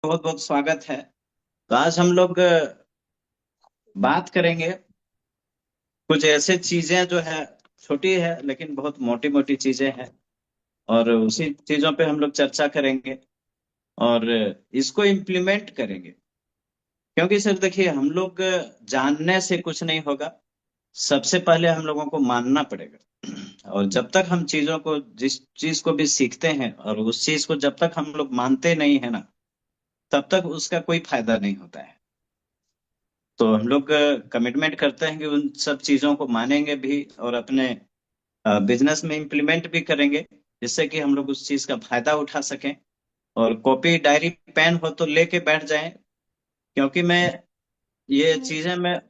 बहुत बहुत स्वागत है। तो आज हम लोग बात करेंगे कुछ ऐसे चीजें जो है, छोटी है लेकिन बहुत मोटी मोटी चीजें हैं, और उसी चीजों पे हम लोग चर्चा करेंगे और इसको इम्प्लीमेंट करेंगे। क्योंकि सर देखिए, हम लोग जानने से कुछ नहीं होगा। सबसे पहले हम लोगों को मानना पड़ेगा। और जब तक हम चीजों को, जिस चीज को भी सीखते हैं और उस चीज को जब तक हम लोग मानते नहीं है ना, तब तक उसका कोई फायदा नहीं होता है। तो हम लोग कमिटमेंट करते हैं कि उन सब चीजों को मानेंगे भी और अपने बिजनेस में इम्प्लीमेंट भी करेंगे, जिससे कि हम लोग उस चीज का फायदा उठा सकें। और कॉपी डायरी पेन हो तो लेके बैठ जाएं। क्योंकि मैं ये चीजें, मैं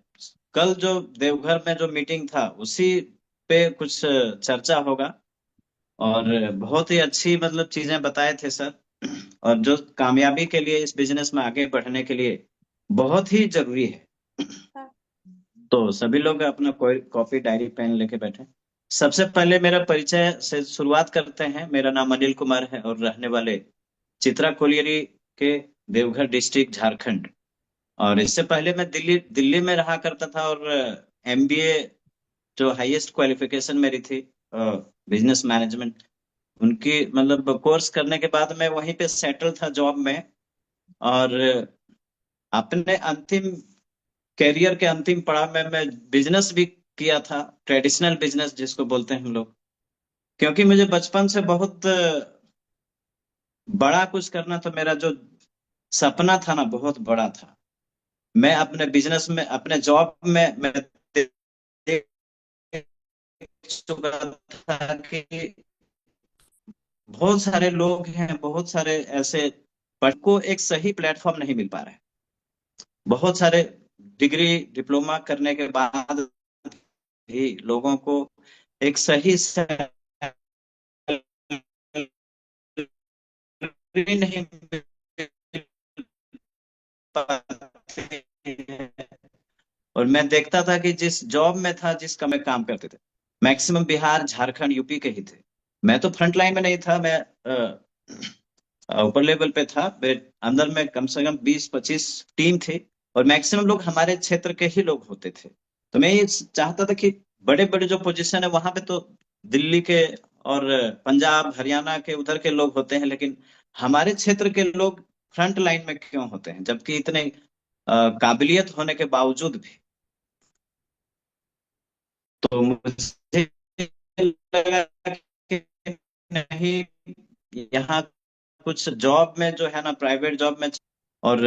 कल जो देवघर में जो मीटिंग था उसी पे कुछ चर्चा होगा। और बहुत ही अच्छी मतलब चीजें बताए थे सर। और जो कामयाबी के लिए, इस बिजनेस में आगे बढ़ने के लिए बहुत ही जरूरी है। तो सभी लोग अपना कोई कॉपी डायरी पेन लेके बैठे। सबसे पहले मेरा परिचय से शुरुआत करते हैं। मेरा नाम अनिल कुमार है और रहने वाले चित्रा कोलियरी के, देवघर डिस्ट्रिक्ट, झारखंड। और इससे पहले मैं दिल्ली दिल्ली में रहा करता था, और एमबीए जो हाईएस्ट क्वालिफिकेशन मेरी थी, बिजनेस मैनेजमेंट, उनकी मतलब कोर्स करने के बाद मैं वहीं पे सेटल था जॉब में। और अपने अंतिम कैरियर के अंतिम पड़ाव में मैं बिजनेस भी किया था, ट्रेडिशनल बिजनेस जिसको बोलते हैं हम लोग। क्योंकि मुझे बचपन से बहुत बड़ा कुछ करना था। मेरा जो सपना था ना, बहुत बड़ा था। मैं अपने बिजनेस में, अपने जॉब में मैं देख चुका था कि बहुत सारे लोग हैं, बहुत सारे ऐसे, पर को एक सही प्लेटफॉर्म नहीं मिल पा रहा है। बहुत सारे डिग्री डिप्लोमा करने के बाद भी लोगों को एक सही सैलरी नहीं मिल पाती है। और मैं देखता था कि जिस जॉब में था, जिसका मैं काम करते थे, मैक्सिमम बिहार झारखंड यूपी के ही थे। मैं तो फ्रंट लाइन में नहीं था, मैं ऊपर लेवल पे था। मेरे अंदर में कम से कम 20-25 टीम थी, और मैक्सिमम लोग हमारे क्षेत्र के ही लोग होते थे। तो मैं ये चाहता था कि बड़े बड़े जो पोजीशन है वहां पे तो दिल्ली के और पंजाब हरियाणा के उधर के लोग होते हैं, लेकिन हमारे क्षेत्र के लोग फ्रंट लाइन में क्यों होते हैं, जबकि इतने काबिलियत होने के बावजूद भी। तो मुझे लगा कि नहीं, यहाँ कुछ जॉब में जो है ना, प्राइवेट जॉब में। और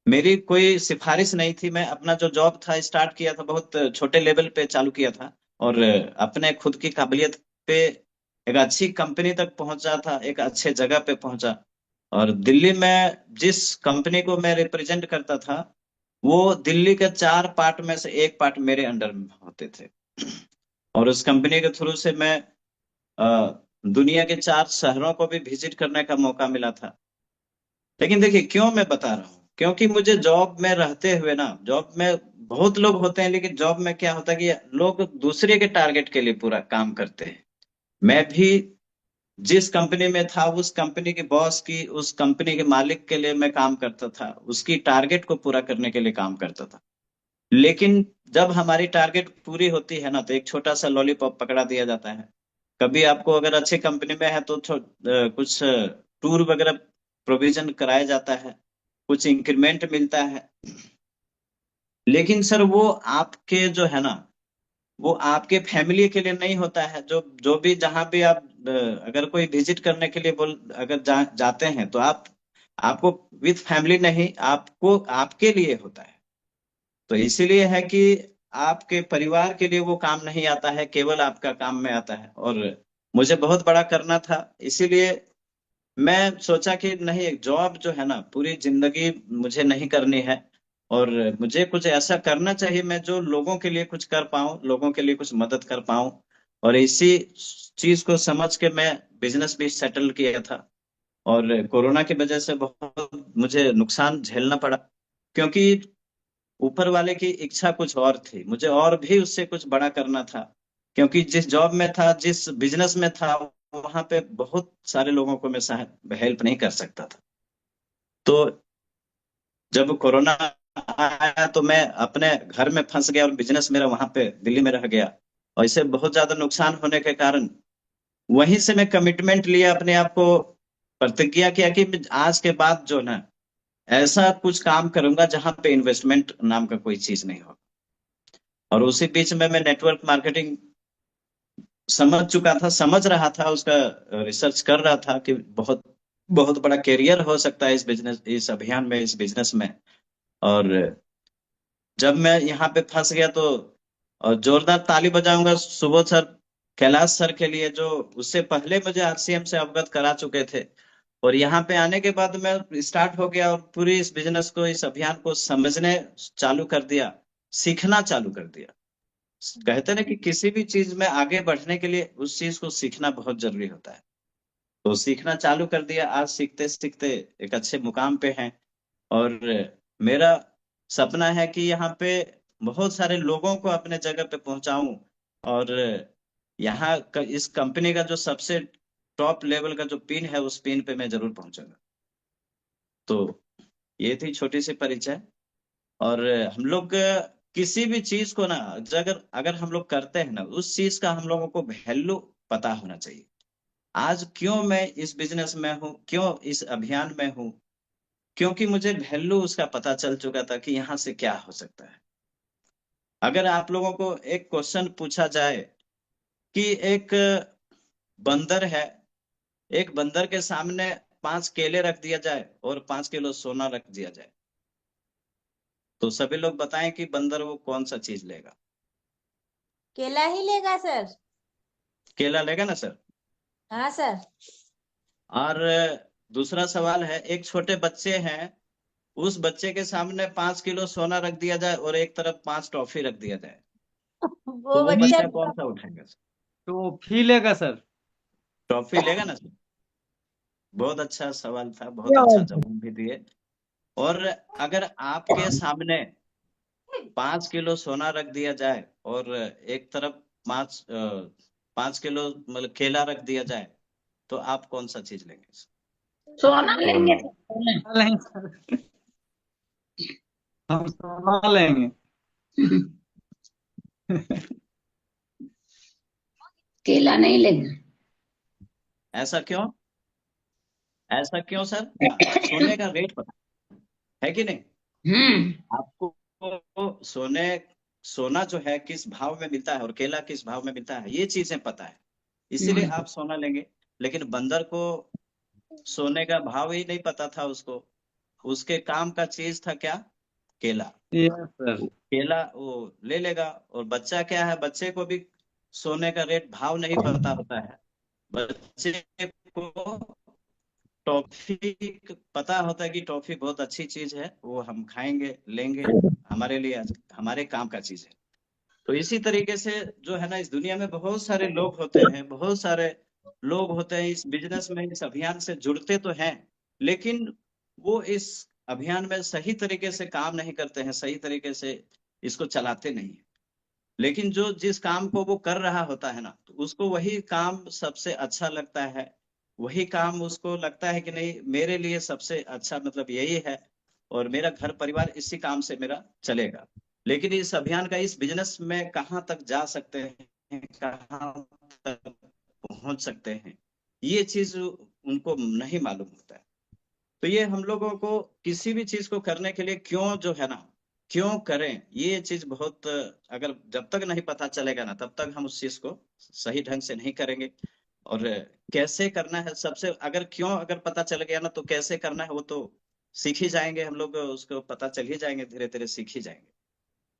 मेरी कोई सिफारिश नहीं थी। मैं अपना जो जॉब था स्टार्ट किया था, बहुत छोटे लेवल पे चालू किया था, और अपने खुद की काबिलियत पे एक अच्छी कंपनी तक पहुंचा था, एक अच्छे जगह पे पहुंचा। और दिल्ली में जिस कंपनी को मैं रिप्रेजेंट करता था, वो दिल्ली के 4 पार्ट में से एक पार्ट मेरे अंडर में होते थे। और उस कंपनी के थ्रू से मैं दुनिया के 4 शहरों को भी विजिट करने का मौका मिला था। लेकिन देखिए, क्यों मैं बता रहा हूँ, क्योंकि मुझे जॉब में रहते हुए ना, जॉब में बहुत लोग होते हैं, लेकिन जॉब में क्या होता है कि लोग दूसरे के टारगेट के लिए पूरा काम करते हैं। मैं भी जिस कंपनी में था, उस कंपनी के बॉस की, उस कंपनी के मालिक के लिए मैं काम करता था, उसकी टारगेट को पूरा करने के लिए काम करता था। लेकिन जब हमारी टारगेट पूरी होती है ना, तो एक छोटा सा लॉलीपॉप पकड़ा दिया जाता है। कभी आपको अगर अच्छी कंपनी में है तो कुछ टूर वगैरह प्रोविजन कराया जाता है, कुछ इंक्रीमेंट मिलता है। लेकिन सर वो आपके जो है ना, वो आपके फैमिली के लिए नहीं होता है। जो जो भी, जहां भी आप अगर कोई विजिट करने के लिए अगर जाते हैं, तो आपको विथ फैमिली नहीं, आपको आपके लिए होता है। तो इसीलिए है कि आपके परिवार के लिए वो काम नहीं आता है, केवल आपका काम में आता है। और मुझे बहुत बड़ा करना था, इसीलिए मैं सोचा कि नहीं, एक जॉब जो है ना, पूरी जिंदगी मुझे नहीं करनी है। और मुझे कुछ ऐसा करना चाहिए मैं जो लोगों के लिए कुछ कर पाऊं, लोगों के लिए कुछ मदद कर पाऊं। और इसी चीज को समझ के मैं बिजनेस भी सेटल किया था। और कोरोना की वजह से बहुत मुझे नुकसान झेलना पड़ा, क्योंकि ऊपर वाले की इच्छा कुछ और थी, मुझे और भी उससे कुछ बड़ा करना था। क्योंकि जिस जॉब में था, जिस बिजनेस में था, वहां पे बहुत सारे लोगों को मैं हेल्प नहीं कर सकता था। तो जब कोरोना आया तो मैं अपने घर में फंस गया और बिजनेस मेरा वहां पे दिल्ली में रह गया। और इससे बहुत ज्यादा नुकसान होने के कारण वहीं से मैं कमिटमेंट लिया अपने आप को, प्रतिज्ञा किया कि मैं आज के बाद जो ना ऐसा कुछ काम करूंगा जहां पे इन्वेस्टमेंट नाम का कोई चीज नहीं हो। और उसी बीच में मैं नेटवर्क मार्केटिंग समझ चुका था, समझ रहा था उसका, रिसर्च कर रहा था कि बहुत बहुत बड़ा कैरियर हो सकता है इस बिजनेस, इस अभियान में, इस बिजनेस में। और जब मैं यहाँ पे फंस गया तो जोरदार ताली बजाऊंगा सुबोध सर, कैलाश सर के लिए, जो उससे पहले मुझे आरसीएम से अवगत करा चुके थे। और यहाँ पे आने के बाद मैं स्टार्ट हो गया और पूरी इस बिजनेस को, इस अभियान को समझने चालू कर दिया, सीखना चालू कर दिया। कहते ना कि किसी भी चीज में आगे बढ़ने के लिए उस चीज को सीखना बहुत जरूरी होता है। तो सीखना चालू कर दिया, आज सीखते सीखते एक अच्छे मुकाम पे हैं। और मेरा सपना है कि यहाँ पे बहुत सारे लोगों को अपने जगह पे पहुंचाऊं। और इस कंपनी का जो सबसे टॉप लेवल का जो पिन है, उस पिन पे मैं जरूर पहुंचूंगा। तो ये थी छोटी सी परिचय। और हम लोग किसी भी चीज को ना, अगर अगर हम लोग करते हैं ना, उस चीज का हम लोगों को वैल्यू पता होना चाहिए। आज क्यों मैं इस बिजनेस में हूँ, क्यों इस अभियान में हूँ? क्योंकि मुझे वैल्यू उसका पता चल चुका था कि यहाँ से क्या हो सकता है। अगर आप लोगों को एक क्वेश्चन पूछा जाए कि एक बंदर है, एक बंदर के सामने 5 केले रख दिया जाए और 5 किलो सोना रख दिया जाए, तो सभी लोग बताएं कि बंदर वो कौन सा चीज लेगा? केला ही लेगा सर। केला लेगा ना सर? हाँ सर। और दूसरा सवाल है, एक छोटे बच्चे हैं, उस बच्चे के सामने 5 किलो सोना रख दिया जाए और एक तरफ 5 टॉफी रख दिया जाए, तो वो वो बच्चा बच्चा कौन सा उठाएगा सर? तो फी लेगा सर। टॉफी लेगा ना सर? बहुत अच्छा सवाल था, बहुत क्या अच्छा बात है? जवाब भी दिए। और अगर आपके सामने 5 किलो सोना रख दिया जाए और एक तरफ 5 किलो मतलब केला रख दिया जाए, तो आप कौन सा चीज लेंगे? सोना लेंगे तो सर। लेंगे सर, हम सोना लेंगे। केला नहीं लेंगे। ऐसा क्यों? ऐसा क्यों सर? सोने का रेट पता है कि नहीं हम्म। आपको? सोना जो है किस भाव में मिलता है और केला किस भाव में मिलता है, ये चीजें पता है, इसीलिए आप सोना लेंगे। लेकिन बंदर को सोने का भाव ही नहीं पता था उसको, उसके काम का चीज था क्या? केला। Yes sir. केला वो ले लेगा। और बच्चा क्या है, बच्चे को भी सोने का रेट भाव नहीं पता होता है। बच्चे को टॉफी पता होता है कि टॉफी बहुत अच्छी चीज है, वो हम खाएंगे, लेंगे, हमारे लिए हमारे काम का चीज है। तो इसी तरीके से जो है ना, इस दुनिया में बहुत सारे लोग होते हैं, बहुत सारे लोग होते हैं इस बिजनेस में, इस अभियान से जुड़ते तो हैं, लेकिन वो इस अभियान में सही तरीके से काम नहीं करते हैं, सही तरीके से इसको चलाते नहीं हैं। लेकिन जो जिस काम को वो कर रहा होता है ना, तो उसको वही काम सबसे अच्छा लगता है। वही काम उसको लगता है कि नहीं, मेरे लिए सबसे अच्छा मतलब यही है, और मेरा घर परिवार इसी काम से मेरा चलेगा। लेकिन इस अभियान का, इस बिजनेस में कहाँ तक जा सकते हैं, कहाँ तक पहुंच सकते हैं, ये चीज उनको नहीं मालूम होता है। तो ये हम लोगों को किसी भी चीज को करने के लिए क्यों जो है ना, क्यों करें, ये चीज बहुत, अगर जब तक नहीं पता चलेगा ना, तब तक हम उस चीज को सही ढंग से नहीं करेंगे। और कैसे करना है सबसे, अगर क्यों अगर पता चल गया ना, तो कैसे करना है वो तो सीख ही जाएंगे हम लोग, उसको पता चल ही जाएंगे, धीरे धीरे सीख ही जाएंगे।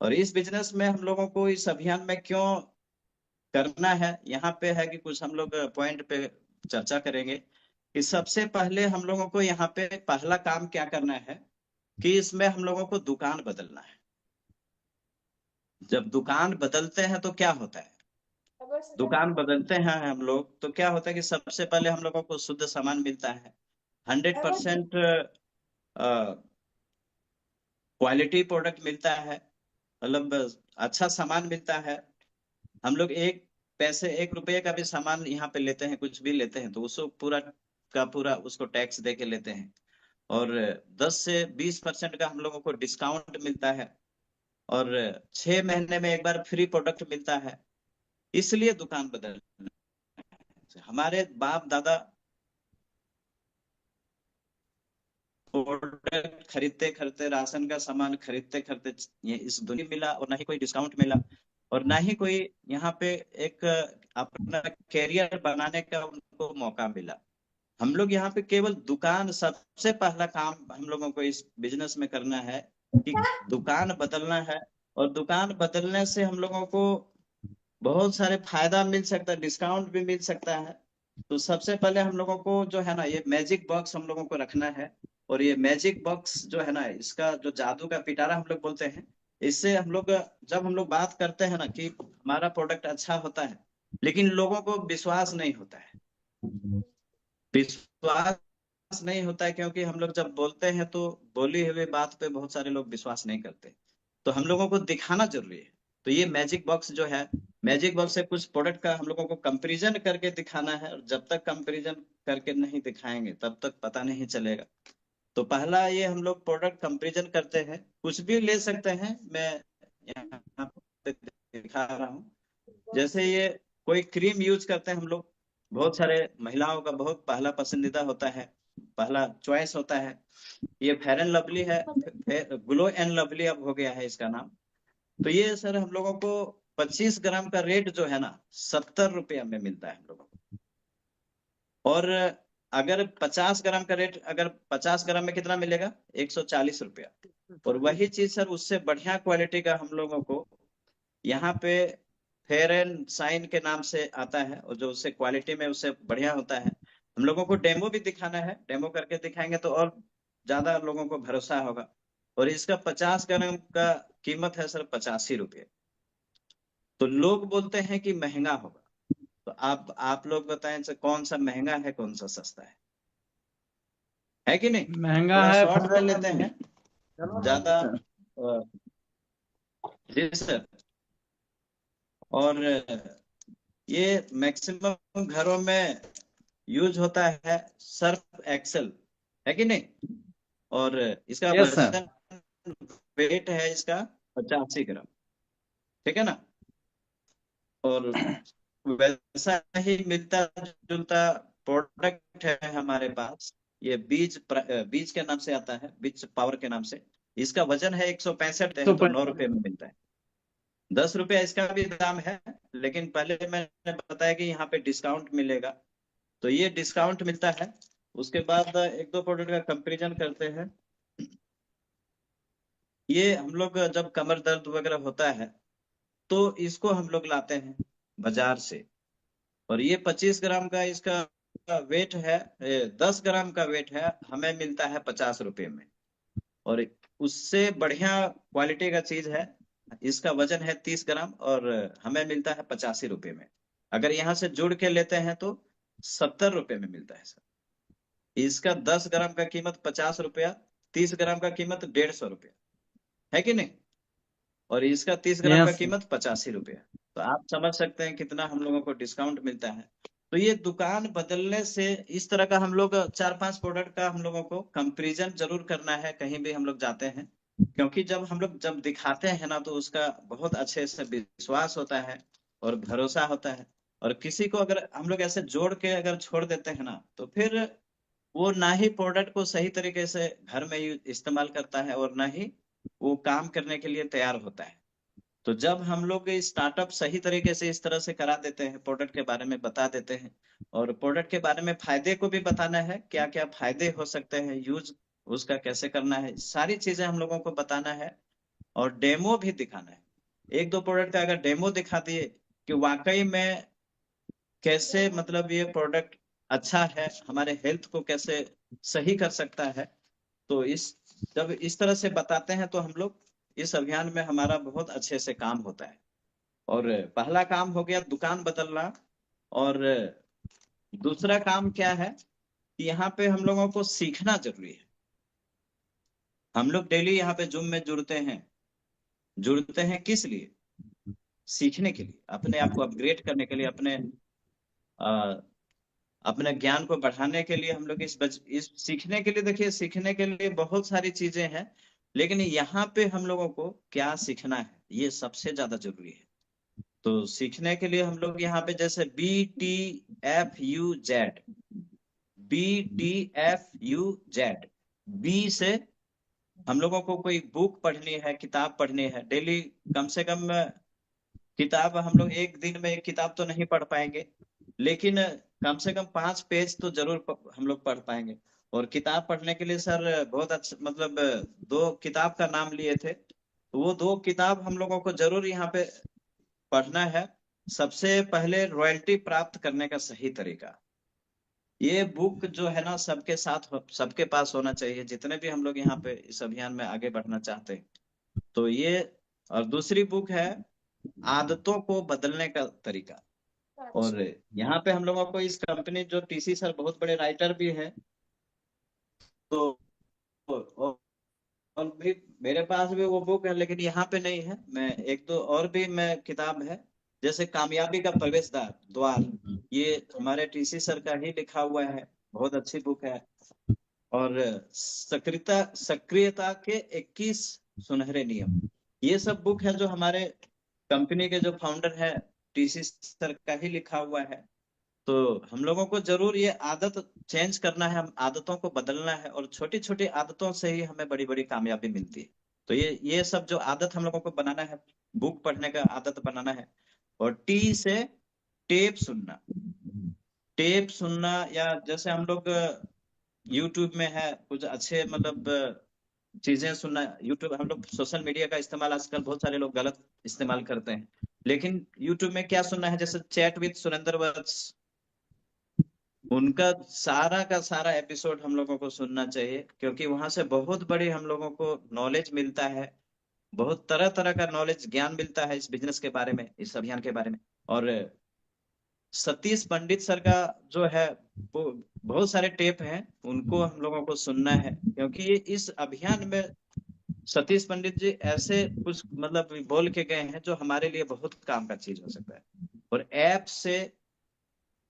और इस बिजनेस में हम लोगों को इस अभियान में क्यों करना है, यहाँ पे है कि कुछ हम लोग पॉइंट पे चर्चा करेंगे। कि सबसे पहले हम लोगों को यहाँ पे पहला काम क्या करना है, कि इसमें हम लोगों को दुकान बदलना है। जब दुकान बदलते हैं तो क्या होता है, दुकान बदलते हैं हम लोग तो क्या होता है कि सबसे पहले हम लोगों को शुद्ध सामान मिलता है, 100% क्वालिटी प्रोडक्ट मिलता है, मतलब अच्छा सामान मिलता है। हम लोग एक पैसे, 1 रुपये का भी सामान यहाँ पे लेते हैं, कुछ भी लेते हैं, तो उसको पूरा का पूरा उसको टैक्स दे के लेते हैं। और 10 से 20% का हम लोगों को डिस्काउंट मिलता है, और 6 महीने में एक बार फ्री प्रोडक्ट मिलता है। इसलिए दुकान बदल, हमारे बाप दादा प्रोडक्ट खरीदते खरीदते, राशन का सामान खरीदते खरीदते ये इस दुनिया मिला, और ना ही कोई डिस्काउंट मिला, और ना ही कोई यहाँ पे एक अपना कैरियर बनाने का उनको मौका मिला। हम लोग यहाँ पे केवल दुकान, सबसे पहला काम हम लोगों को इस बिजनेस में करना है कि दुकान बदलना है। और दुकान बदलने से हम लोगों को बहुत सारे फायदा मिल सकता है, डिस्काउंट भी मिल सकता है। तो सबसे पहले हम लोगों को जो है ना, ये मैजिक बॉक्स हम लोगों को रखना है। और ये मैजिक बॉक्स जो है ना, इसका जो जादू का पिटारा हम लोग बोलते हैं, इससे हम लोग, जब हम लोग बात करते हैं ना कि हमारा प्रोडक्ट अच्छा होता है, लेकिन लोगों को विश्वास नहीं होता है। विश्वास नहीं होता है क्योंकि हम लोग जब बोलते हैं तो बोली हुई बात पे बहुत सारे लोग विश्वास नहीं करते। तो हम लोगों को दिखाना जरूरी है। तो ये मैजिक बॉक्स जो है, मैजिक बॉक्स से कुछ प्रोडक्ट का हम लोगों को कंपैरिजन करके दिखाना है, और जब तक कंपैरिजन करके नहीं दिखाएंगे तब तक पता नहीं चलेगा। तो पहला ये हम लोग प्रोडक्ट कंपैरिजन करते हैं, कुछ भी ले सकते हैं, मैं यहाँ पे दिखा रहा हूँ। जैसे ये कोई क्रीम यूज करते हैं हम लोग, बहुत सारे महिलाओं का बहुत पहला पसंदीदा होता है, पहला चॉइस होता है, ये फेयर एंड लवली है, ग्लो एंड लवली अब हो गया है इसका नाम। तो ये सर हम लोगों को 25 ग्राम का रेट जो है ना, 70 रुपया में मिलता है हम लोगों को। और अगर 50 ग्राम का रेट, अगर 50 ग्राम में कितना मिलेगा, 140 रुपया। और वही चीज सर उससे बढ़िया क्वालिटी का हम लोगों को यहाँ पे फेयर एंड साइन के नाम से आता है, और जो उससे क्वालिटी में उससे बढ़िया होता है। हम लोगों को डेमो भी दिखाना है, डेमो करके दिखाएंगे तो और ज्यादा लोगों को भरोसा होगा। और इसका 50 ग्राम का कीमत है सर 85 रुपये। तो लोग बोलते हैं कि महंगा होगा। तो आप लोग बताएं सर, कौन सा महंगा है, कौन सा सस्ता है कि नहीं? महंगा थोड़ा है शॉर्ट ले फटाफट लेते नहीं। हैं, चलो ज्यादा। सर। जी सर। और ये मैक्सिमम घरों में यूज होता है सर्फ एक्सेल, है कि नहीं? और इसका यस सर। वजन, वेट है इसका 85 ग्राम, ठीक है ना? और वैसा ही मिलता जुलता प्रोडक्ट है हमारे पास, ये बीज के नाम से आता है, बीज पावर के नाम से। इसका वजन है 165 तो हैं, तो 9 रुपए में मिलता है। 10 रुपया इसका भी दाम है, लेकिन पहले मैंने बताया कि यहाँ पे डिस्काउंट मिलेगा। तो ये डिस्काउंट मिलता है। उसके बाद एक दो प्रोडक्ट का कंपैरिजन करते हैं। ये हम लोग जब कमर दर्द वगैरह होता है तो इसको हम लोग लाते हैं बाजार से। और ये 25 ग्राम का इसका वेट है, 10 ग्राम का वेट है, हमें मिलता है 50 रुपये में। और उससे बढ़िया क्वालिटी का चीज है, इसका वजन है 30 ग्राम, और हमें मिलता है 85 रुपये में। अगर यहाँ से जुड़ के लेते हैं तो 70 रुपये में मिलता है सर। इसका 10 ग्राम का कीमत 50 रुपया, 30 ग्राम का कीमत 150 रुपया, है कि नहीं? और इसका 30 ग्राम का यस सर। कीमत 85 रुपया। तो आप समझ सकते हैं कितना हम लोगों को डिस्काउंट मिलता है। तो ये दुकान बदलने से इस तरह का हम लोग 4-5 प्रोडक्ट का हम लोगों को कंपैरिजन जरूर करना है कहीं भी हम लोग जाते हैं। क्योंकि जब हम लोग जब दिखाते हैं ना, तो उसका बहुत अच्छे से विश्वास होता है और भरोसा होता है। और किसी को अगर हम लोग ऐसे जोड़ के अगर छोड़ देते हैं ना, तो फिर वो ना ही प्रोडक्ट को सही तरीके से घर में इस्तेमाल करता है, और ना ही वो काम करने के लिए तैयार होता है। तो जब हम लोग स्टार्टअप सही तरीके से इस तरह से करा देते हैं, प्रोडक्ट के बारे में बता देते हैं, और प्रोडक्ट के बारे में फायदे को भी बताना है, क्या क्या फायदे हो सकते हैं, यूज उसका कैसे करना है, सारी चीजें हम लोगों को बताना है। और डेमो भी दिखाना है। एक दो प्रोडक्ट का अगर डेमो दिखा दिए कि वाकई में कैसे, मतलब ये प्रोडक्ट अच्छा है, हमारे हेल्थ को कैसे सही कर सकता है, तो इस जब इस तरह से बताते हैं तो हम लोग इस अभियान में हमारा बहुत अच्छे से काम होता है। और पहला काम हो गया दुकान बदलना। और दूसरा काम क्या है कि यहाँ पे हम लोगों को सीखना जरूरी है। हम लोग डेली यहाँ पे जूम में जुड़ते हैं किस लिए? सीखने के लिए, अपने आप को अपग्रेड करने के लिए, अपने अपने ज्ञान को बढ़ाने के लिए हम लोग इस सीखने के लिए, देखिए सीखने के लिए बहुत सारी चीजें हैं, लेकिन यहाँ पे हम लोगों को क्या सीखना है ये सबसे ज्यादा जरूरी है। तो सीखने के लिए हम लोग यहाँ पे जैसे BTFUZ, BTFUZ, बी से हम लोगों को कोई बुक पढ़नी है, किताब पढ़नी है डेली। कम से कम किताब हम लोग एक दिन में एक किताब तो नहीं पढ़ पाएंगे, लेकिन कम से कम 5 पेज तो जरूर हम लोग पढ़ पाएंगे। और किताब पढ़ने के लिए सर बहुत अच्छा, मतलब 2 किताब का नाम लिए थे, तो वो 2 किताब हम लोगों को जरूर यहाँ पे पढ़ना है। सबसे पहले रॉयल्टी प्राप्त करने का सही तरीका, ये बुक जो है ना सबके साथ सबके पास होना चाहिए, जितने भी हम लोग यहाँ पे इस अभियान में आगे बढ़ना चाहते हैं। तो ये, और दूसरी बुक है आदतों को बदलने का तरीका। और यहाँ पे हम लोगों को इस कंपनी, जो TC सर बहुत बड़े राइटर भी है, तो और भी मेरे पास भी वो बुक है, लेकिन यहाँ पे नहीं है। मैं एक दो और भी मैं किताब है, जैसे कामयाबी का प्रवेश द्वार द्वार, ये हमारे TC सर का ही लिखा हुआ है, बहुत अच्छी बुक है। और सक्रियता के 21 सुनहरे नियम, ये सब बुक है जो हमारे कंपनी के जो फाउंडर है TC सर का ही लिखा हुआ है। तो हम लोगों को जरूर ये आदत चेंज करना है, हम आदतों को बदलना है, और छोटी छोटी आदतों से ही हमें बड़ी बड़ी कामयाबी मिलती है। तो ये सब जो आदत हम लोगों को बनाना है, बुक पढ़ने का आदत बनाना है। और T से टेप सुनना, टेप सुनना, या जैसे हम लोग यूट्यूब में है कुछ अच्छे, मतलब चीजें सुनना। यूट्यूब, हम लोग सोशल मीडिया का इस्तेमाल आजकल बहुत सारे लोग गलत इस्तेमाल करते हैं, लेकिन यूट्यूब में क्या सुनना है, जैसे चैट विद सुरेंद्र वत्स, उनका सारा का सारा एपिसोड हम लोगों को सुनना चाहिए, क्योंकि वहां से बहुत बड़ी हम लोगों को नॉलेज मिलता है, बहुत तरह तरह का नॉलेज, ज्ञान मिलता है इस बिजनेस के बारे में, इस अभियान के बारे में। और सतीश पंडित सर का जो है, वो बहुत सारे टेप हैं, उनको हम लोगों को सुनना है, क्योंकि इस अभियान में सतीश पंडित जी ऐसे कुछ मतलब बोल के गए हैं जो हमारे लिए बहुत काम का चीज हो सकता है। और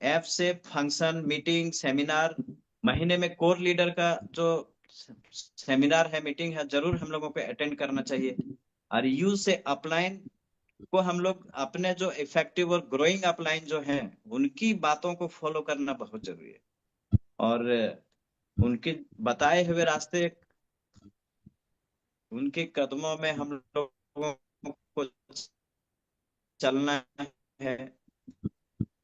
ऐप से फंक्शन, मीटिंग, सेमिनार, महीने में कोर लीडर का जो सेमिनार है, मीटिंग है, जरूर हम लोगों को अटेंड करना चाहिए। और यू से अपलाइन को हम लोग अपने जो इफेक्टिव और ग्रोइंग अपलाइन जो हैं, उनकी बातों को फॉलो करना बहुत जरूरी है, और उनके बताए हुए रास्ते, उनके कदमों में हम लोगों को चलना है।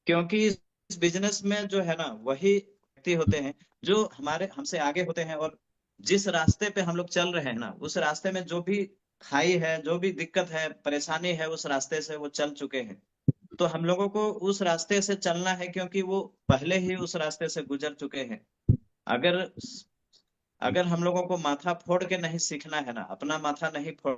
क्योंकि इस बिजनेस में जो है ना, वही व्यक्ति होते हैं जो हमारे हमसे आगे होते हैं, और जिस रास्ते पे हम लोग चल रहे हैं ना, उस रास्ते में जो भी खाई है, जो भी दिक्कत है, परेशानी है, उस रास्ते से वो चल चुके हैं। तो हम लोगों को उस रास्ते से चलना है, क्योंकि वो पहले ही उस रास्ते से गुजर चुके हैं। अगर अगर हम लोगों को माथा फोड़ के नहीं सीखना है ना, अपना माथा नहीं फोड़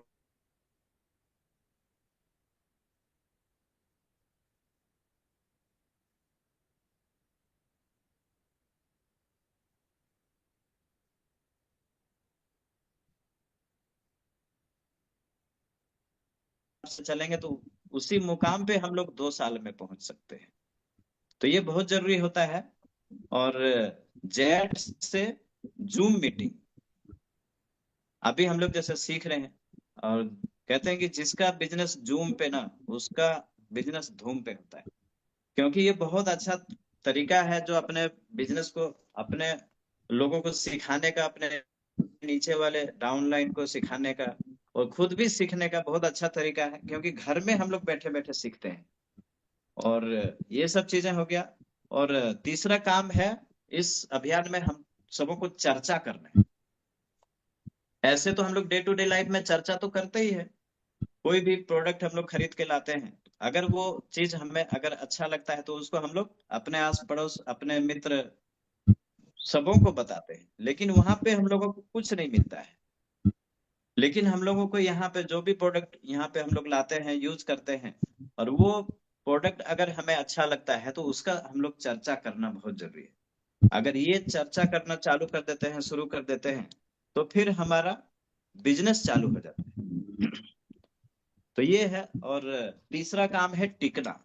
से चलेंगे, तो उसी मुकाम पे हम लोग 2 साल में पहुंच सकते हैं। तो ये बहुत जरूरी होता है। और जेट से जूम मीटिंग, अभी हम लोग जैसे सीख रहे हैं, और कहते हैं कि जिसका बिजनेस जूम पे ना, उसका बिजनेस धूम पे होता है। क्योंकि ये बहुत अच्छा तरीका है जो अपने बिजनेस को, अपने लोगों को सिखाने का, अपने नीचे वाले डाउनलाइन को सिखाने का, और खुद भी सीखने का बहुत अच्छा तरीका है, क्योंकि घर में हम लोग बैठे बैठे सीखते हैं। और ये सब चीजें हो गया। और तीसरा काम है इस अभियान में हम सबों को चर्चा करना है। ऐसे तो हम लोग डे टू डे लाइफ में चर्चा तो करते ही है, कोई भी प्रोडक्ट हम लोग खरीद के लाते हैं, अगर वो चीज हमें अगर अच्छा लगता है तो उसको हम लोग अपने आस पड़ोस, अपने मित्र, सबों को बताते हैं, लेकिन वहां पे हम लोगों को कुछ नहीं मिलता है। लेकिन हम लोगों को यहाँ पे जो भी प्रोडक्ट यहाँ पे हम लोग लाते हैं, यूज करते हैं, और वो प्रोडक्ट अगर हमें अच्छा लगता है, तो उसका हम लोग चर्चा करना बहुत जरूरी है। अगर ये चर्चा करना चालू कर देते हैं, शुरू कर देते हैं, तो फिर हमारा बिजनेस चालू हो जाता है। तो ये है। और तीसरा काम है टिकना।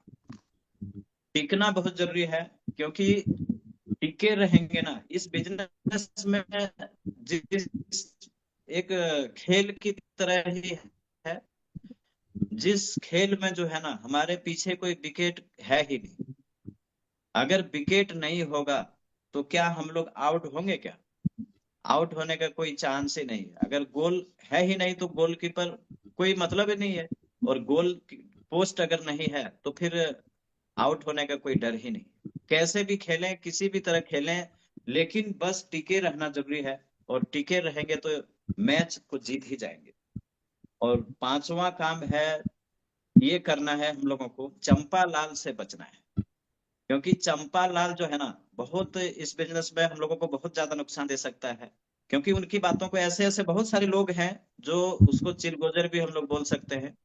टिकना बहुत जरूरी है, क्योंकि टिके रहेंगे ना इस बिजनेस में, जिस एक खेल की तरह ही है। जिस खेल में जो है ना हमारे पीछे कोई विकेट है ही नहीं। अगर विकेट नहीं होगा तो क्या हम लोग आउट होंगे क्या? आउट होने का कोई चांस ही नहीं है। अगर गोल है ही नहीं तो गोलकीपर कोई मतलब ही नहीं है। और गोल पोस्ट अगर नहीं है तो फिर आउट होने का कोई डर ही नहीं। कैसे भी खेलें, किसी भी तरह खेलें, लेकिन बस टिके रहना जरूरी है। और टिके रहेंगे तो मैच को जीत ही जाएंगे। और पांचवा काम है, ये करना है हम लोगों को, चंपा लाल से बचना है। क्योंकि चंपा लाल जो है ना बहुत इस बिजनेस में हम लोगों को बहुत ज्यादा नुकसान दे सकता है। क्योंकि उनकी बातों को ऐसे ऐसे बहुत सारे लोग हैं जो उसको चिलगोजर भी हम लोग बोल सकते हैं।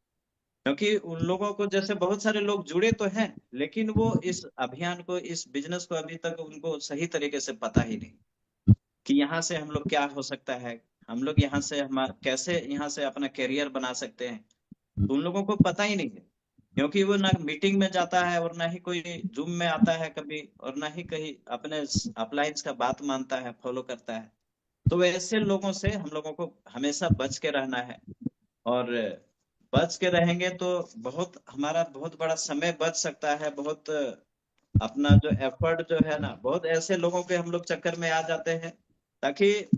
क्योंकि उन लोगों को जैसे बहुत सारे लोग जुड़े तो हैं, लेकिन वो इस अभियान को, इस बिजनेस को अभी तक उनको सही तरीके से पता ही नहीं कि यहाँ से हम लोग क्या हो सकता है। हम लोग यहाँ से हम कैसे यहाँ से अपना करियर बना सकते हैं, तो उन लोगों को पता ही नहीं है। क्योंकि वो ना मीटिंग में जाता है और ना ही कोई जूम में आता है कभी, और ना ही कहीं अपने अपलाइंस का बात मानता है, फॉलो करता है। तो ऐसे लोगों से हम लोगों को हमेशा बच के रहना है। और बच के रहेंगे तो बहुत हमारा बहुत बड़ा समय बच सकता है। बहुत अपना जो एफर्ट जो है ना, बहुत ऐसे लोगों के हम लोग चक्कर में आ जाते हैं, ताकि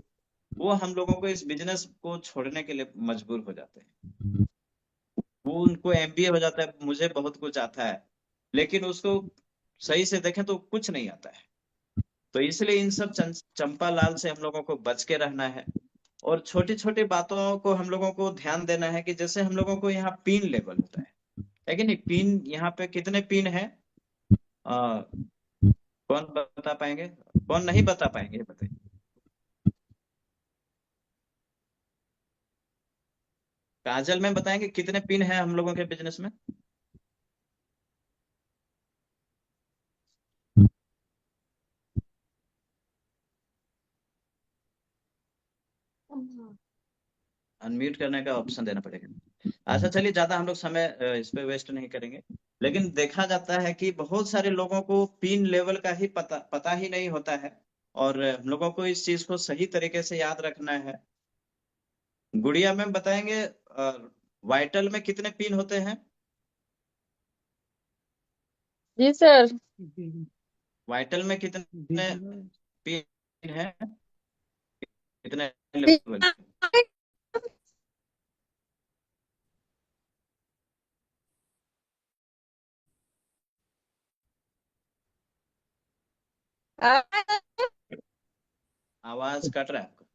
वो हम लोगों को इस बिजनेस को छोड़ने के लिए मजबूर हो जाते हैं। वो उनको एमबीए हो जाता है, मुझे बहुत कुछ आता है, लेकिन उसको सही से देखें तो कुछ नहीं आता है। तो इसलिए इन सब चंपा लाल से हम लोगों को बच के रहना है। और छोटी छोटी बातों को हम लोगों को ध्यान देना है, कि जैसे हम लोगों को यहाँ पिन लेवल होता है कि नहीं? पिन यहाँ पे कितने पिन है? आ, कौन बता पाएंगे, कौन नहीं बता पाएंगे, ये बताइए। काजल में बताएंगे कितने पिन है हम लोगों के बिजनेस में? अनम्यूट करने का ऑप्शन देना पड़ेगा। अच्छा चलिए, ज्यादा हम लोग समय इस पे वेस्ट नहीं करेंगे। लेकिन देखा जाता है कि बहुत सारे लोगों को पिन लेवल का ही पता ही नहीं होता है। और हम लोगों को इस चीज को सही तरीके से याद रखना है। गुड़िया मैम बताएंगे वाइटल में कितने पिन होते हैं? जी सर। वाइटल में कितने पिन है, कितने लेवल? आवाज कट रहा है आपका।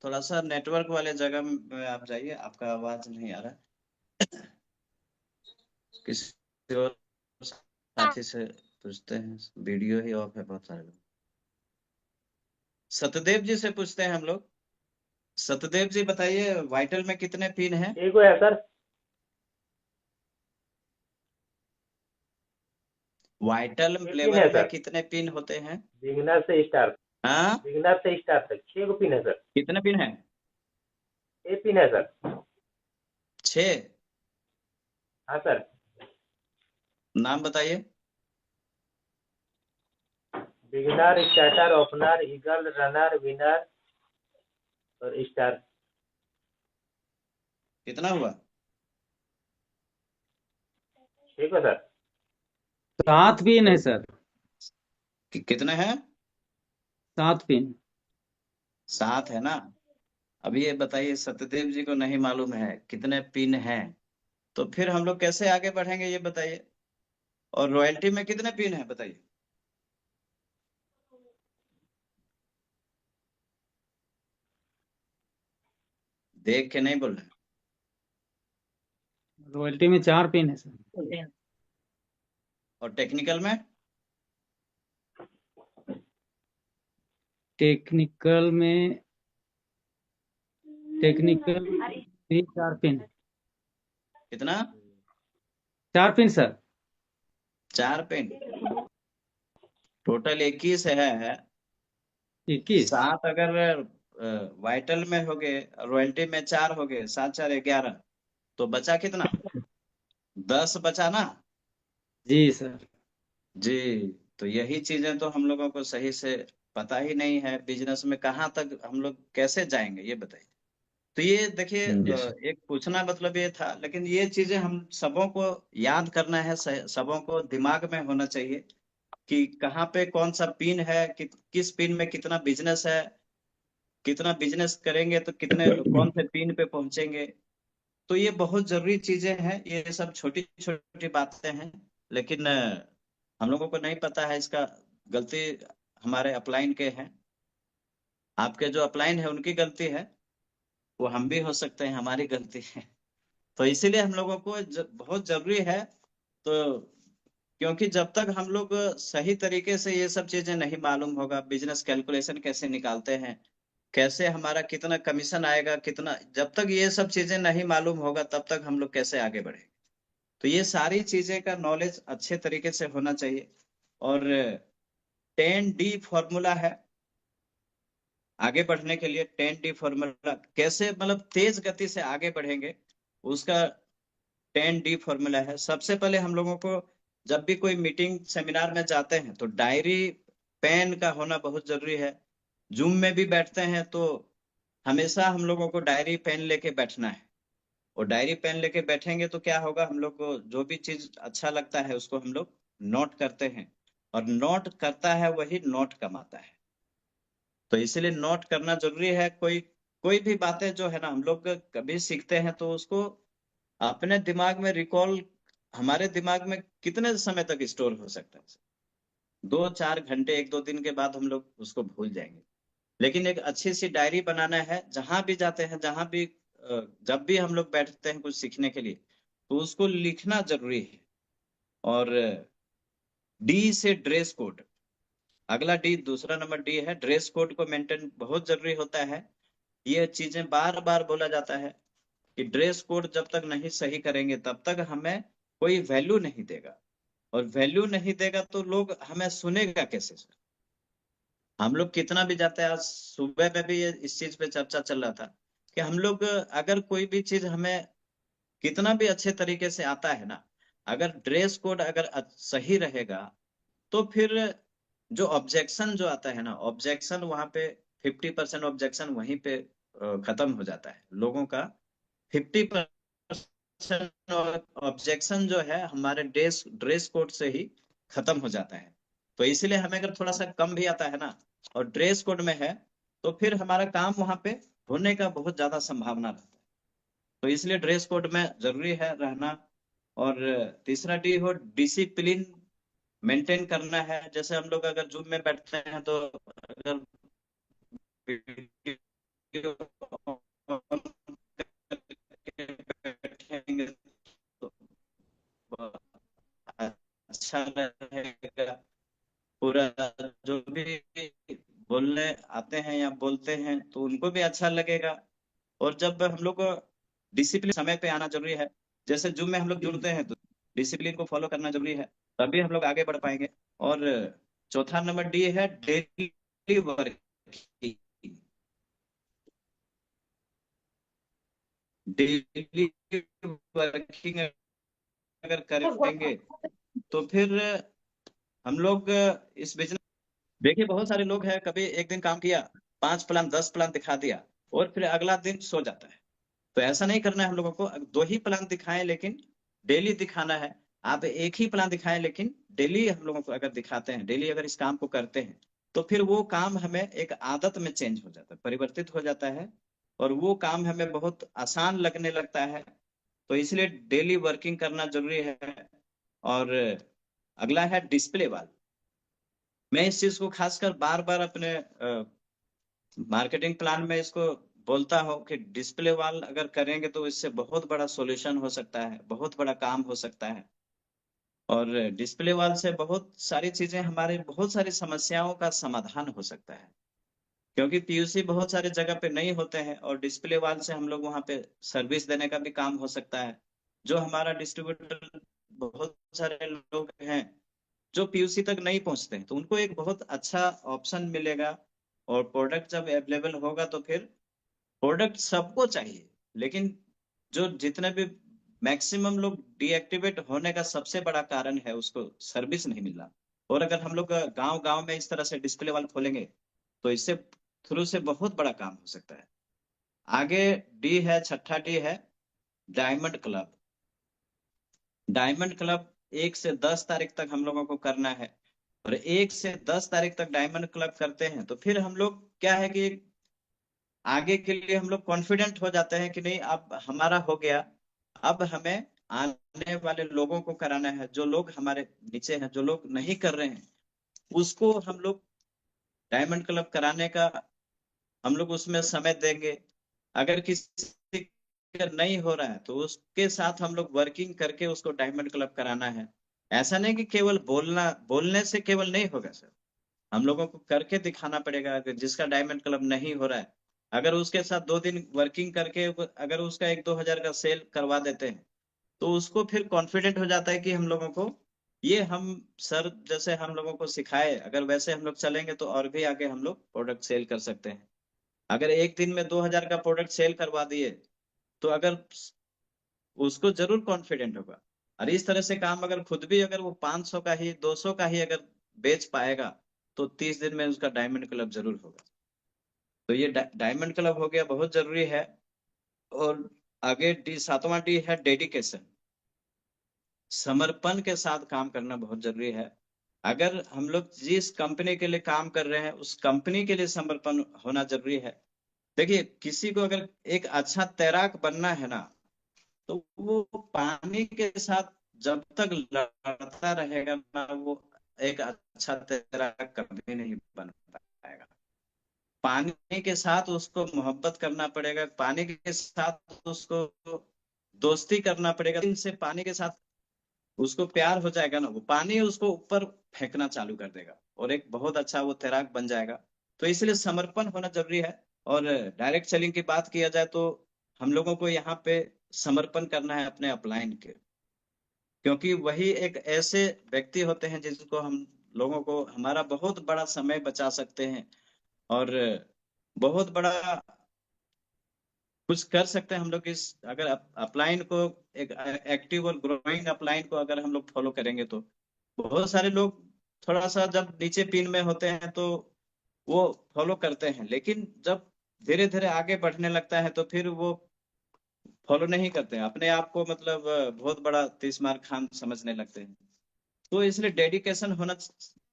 थोड़ा सा नेटवर्क वाले जगह में आप जाइए, आपका आवाज नहीं आ रहा। किसी और साथी से पूछते हैं, वीडियो ही ऑफ है बहुत सारे लोग। सतदेव जी से पूछते हैं हम लोग। सतदेव जी बताइए, वाइटल में कितने पिन हैं? एक है सर। वाइटल 6 पिन है लेवल में सर। कितने पिन होते हैं? बिगिनर से स्टार, हाँ, बिगिनर से स्टार तक 6 पिन है सर। कितने पिन हैं? 6 पिन है सर। 6। हाँ सर। नाम बताइए। Beginner, starter, opener, eagle, runner, winner और स्टार। कितना हुआ? 6 को सर। 7 पिन है सर। कितने हैं? 7 पिन। 7 है ना? अभी ये बताइए, सत्यदेव जी को नहीं मालूम है कितने पिन हैं, तो फिर हम लोग कैसे आगे बढ़ेंगे, ये बताइए। और रॉयल्टी में कितने पिन हैं बताइए। देख के नहीं बोल रहे। रॉयल्टी में 4 पिन है सर। और टेक्निकल में? टेक्निकल में भी 4 पिन। कितना? 4 पिन सर। 4 पिन। टोटल 21 है। 21। 7 अगर वाइटल में हो गए, रॉयल्टी में 4 हो गए, 7 4 11, तो बचा कितना? 10 बचा ना। जी सर। जी, तो यही चीजें तो हम लोगों को सही से पता ही नहीं है, बिजनेस में कहाँ तक हम लोग कैसे जाएंगे ये बताइए। तो ये देखिए जी सर। एक पूछना मतलब ये था, लेकिन ये चीजें हम सबों को याद करना है, सबों को दिमाग में होना चाहिए कि कहाँ पे कौन सा पिन है, किस पिन में कितना बिजनेस है, कितना बिजनेस करेंगे तो कितने कौन से पिन पे पहुंचेंगे। तो ये बहुत जरूरी चीजें हैं, ये सब छोटी छोटी बातें हैं, लेकिन हम लोगों को नहीं पता है इसका। गलती हमारे अपलाइन के हैं, आपके जो अपलाइन है उनकी गलती है, वो हम भी हो सकते हैं, हमारी गलती है। तो इसीलिए हम लोगों को बहुत जरूरी है। तो क्योंकि जब तक हम लोग सही तरीके से ये सब चीजें नहीं मालूम होगा, बिजनेस कैलकुलेशन कैसे निकालते हैं, कैसे हमारा कितना कमीशन आएगा, कितना, जब तक ये सब चीजें नहीं मालूम होगा तब तक हम लोग कैसे आगे बढ़ेंगे। तो ये सारी चीजें का नॉलेज अच्छे तरीके से होना चाहिए। और 10D फॉर्मूला है आगे बढ़ने के लिए। 10D फॉर्मूला कैसे मतलब तेज गति से आगे बढ़ेंगे, उसका 10D फॉर्मूला है। सबसे पहले हम लोगों को जब भी कोई मीटिंग सेमिनार में जाते हैं तो डायरी पेन का होना बहुत जरूरी है। जूम में भी बैठते हैं तो हमेशा हम लोगों को डायरी पेन लेके बैठना है। और डायरी पेन लेके बैठेंगे तो क्या होगा, हम लोग को जो भी चीज अच्छा लगता है उसको हम लोग नोट करते हैं, और नोट करता है वही नोट कमाता है। तो इसीलिए नोट करना जरूरी है। कोई कोई भी बातें जो है ना, हम लोग कभी सीखते हैं तो उसको अपने दिमाग में रिकॉल, हमारे दिमाग में कितने समय तक स्टोर हो सकता है? 2-4 घंटे, 1-2 दिन के बाद हम लोग उसको भूल जाएंगे। लेकिन एक अच्छी सी डायरी बनाना है, जहां भी जाते हैं, जहां भी जब भी हम लोग बैठते हैं कुछ सीखने के लिए, तो उसको लिखना जरूरी है। और डी से ड्रेस कोड, अगला डी, दूसरा नंबर डी है, ड्रेस कोड को मेंटेन बहुत जरूरी होता है। ये चीजें बार बार बोला जाता है कि ड्रेस कोड जब तक नहीं सही करेंगे तब तक हमें कोई वैल्यू नहीं देगा, और वैल्यू नहीं देगा तो लोग हमें सुनेगा कैसे सर। हम लोग कितना भी जाते हैं, आज सुबह में भी इस चीज पे चर्चा चल रहा था कि हम लोग अगर कोई भी चीज हमें कितना भी अच्छे तरीके से आता है ना, अगर ड्रेस कोड अगर सही रहेगा तो फिर जो ऑब्जेक्शन जो आता है ना, ऑब्जेक्शन वहां पे 50% ऑब्जेक्शन वहीं पे खत्म हो जाता है। लोगों का 50% ऑब्जेक्शन जो है हमारे ड्रेस ड्रेस कोड से ही खत्म हो जाता है। तो इसलिए हमें अगर थोड़ा सा कम भी आता है ना और ड्रेस कोड में है, तो फिर हमारा काम वहां पे होने का बहुत ज्यादा संभावना रहता है। तो इसलिए ड्रेस कोड में जरूरी है रहना। और तीसरा डी हो डिसिप्लिन मेंटेन करना है। जैसे हम लोग अगर जूम में बैठते हैं तो अगर वीडियो ऑन करके बैठेंगे तो अच्छा रहेगा। पूरा जो भी बोलने आते हैं या बोलते हैं तो उनको भी अच्छा लगेगा। और जब हम लोग को डिसिप्लिन समय पे आना जरूरी है, जैसे जूम में हम लोग जुड़ते हैं तो डिसिप्लिन को फॉलो करना जरूरी है, तभी हम लोग आगे बढ़ पाएंगे। और चौथा नंबर डी है डेली वर्किंग। डेली वर्किंग अगर करेंगे तो फिर हम लोग इस बिजनेस, देखिए बहुत सारे लोग हैं, कभी एक दिन काम किया, 5 प्लान 10 प्लान दिखा दिया और फिर अगला दिन सो जाता है। तो ऐसा नहीं करना है हम लोगों को। 2 ही प्लान दिखाएं लेकिन डेली दिखाना है। आप एक ही प्लान दिखाएं लेकिन डेली हम लोगों को अगर दिखाते हैं, डेली अगर इस काम को करते हैं, तो फिर वो काम हमें एक आदत में चेंज हो जाता है, परिवर्तित हो जाता है, और वो काम हमें बहुत आसान लगने लगता है। तो इसलिए डेली वर्किंग करना जरूरी है। और अगला है डिस्प्ले वाल। मैं इस चीज को खासकर बार बार अपने मार्केटिंग प्लान में इसको बोलता हूँ कि डिस्प्ले वॉल अगर करेंगे तो इससे बहुत बड़ा सॉल्यूशन हो सकता है, बहुत बड़ा काम हो सकता है। और डिस्प्ले वॉल से बहुत सारी चीजें, हमारे बहुत सारी समस्याओं का समाधान हो सकता है। क्योंकि पीयूसी बहुत सारे जगह पे नहीं होते हैं, और डिस्प्ले वॉल से हम लोग वहाँ पे सर्विस देने का भी काम हो सकता है। जो हमारा डिस्ट्रीब्यूटर, बहुत सारे लोग हैं जो पीयूसी तक नहीं पहुंचते हैं, तो उनको एक बहुत अच्छा ऑप्शन मिलेगा। और प्रोडक्ट जब अवेलेबल होगा तो फिर प्रोडक्ट सबको चाहिए, लेकिन जो जितने भी मैक्सिमम लोग डीएक्टिवेट होने का सबसे बड़ा कारण है उसको सर्विस नहीं मिलना। और अगर हम लोग गांव गांव में इस तरह से डिस्प्ले वाल खोलेंगे तो इससे थ्रू से बहुत बड़ा काम हो सकता है। आगे डी है, छठा डी है डायमंड क्लब। डायमंड क्लब 1 से 10 तारीख तक हम लोगों को करना है। और 1 से 10 तारीख तक डायमंड क्लब करते हैं तो फिर हम लोग क्या है कि आगे के लिए हम लोग कॉन्फिडेंट हो जाते हैं कि नहीं अब हमारा हो गया। अब हमें आने वाले लोगों को कराना है, जो लोग हमारे नीचे हैं, जो लोग नहीं कर रहे हैं उसको हम लोग डायमंड क्लब कराने का हम लोग उसमें समय देंगे। अगर किसी का नहीं हो रहा है तो उसके साथ हम लोग वर्किंग करके उसको डायमंड क्लब कराना है। ऐसा नहीं कि केवल बोलने से केवल नहीं होगा सर, हम लोगों को करके दिखाना पड़ेगा। अगर जिसका डायमंड क्लब नहीं हो रहा है, अगर उसके साथ 2 दिन वर्किंग करके अगर उसका 1-2 हजार का सेल करवा देते हैं तो उसको फिर कॉन्फिडेंट हो जाता है कि हम लोगों को ये हम सर जैसे हम लोगों को सिखाए, अगर वैसे हम लोग चलेंगे तो और भी आगे हम लोग प्रोडक्ट सेल कर सकते हैं। अगर एक दिन में 2 हजार का प्रोडक्ट सेल करवा दिए तो अगर उसको जरूर कॉन्फिडेंट होगा। और इस तरह से काम अगर खुद भी अगर वो 500 का ही 200 का ही अगर बेच पाएगा तो 30 दिन में उसका डायमंड क्लब जरूर होगा। तो ये डायमंड क्लब हो गया, बहुत जरूरी है। और आगे डी, 7वां डी है डेडिकेशन। समर्पण के साथ काम करना बहुत जरूरी है। अगर हम लोग जिस कंपनी के लिए काम कर रहे हैं उस कंपनी के लिए समर्पण होना जरूरी है। देखिए किसी को अगर एक अच्छा तैराक बनना है ना तो वो पानी के साथ जब तक लड़ता रहेगा ना वो एक अच्छा तैराक कभी नहीं बन पाएगा। पानी के साथ उसको मोहब्बत करना पड़ेगा, पानी के साथ उसको दोस्ती करना पड़ेगा। इनसे पानी के साथ उसको प्यार हो जाएगा ना, वो पानी उसको ऊपर फेंकना चालू कर देगा और एक बहुत अच्छा वो तैराक बन जाएगा। तो इसलिए समर्पण होना जरूरी है। और डायरेक्ट सेलिंग की बात किया जाए तो हम लोगों को यहाँ पे समर्पण करना है अपने अपलाइन के, क्योंकि वही एक ऐसे व्यक्ति होते हैं जिनको हम लोगों को हमारा बहुत बड़ा समय बचा सकते हैं और बहुत बड़ा कुछ कर सकते हैं हम लोग। इस अगर अपलाइन को एक एक्टिव और ग्रोइंग अपलाइन को अगर हम लोग फॉलो करेंगे तो बहुत सारे लोग थोड़ा सा जब नीचे पिन में होते हैं तो वो फॉलो करते हैं, लेकिन जब धीरे धीरे आगे बढ़ने लगता है तो फिर वो फॉलो नहीं करते हैं, अपने आप को मतलब बहुत बड़ा तीसमार खान समझने लगते हैं। तो इसलिए डेडिकेशन होना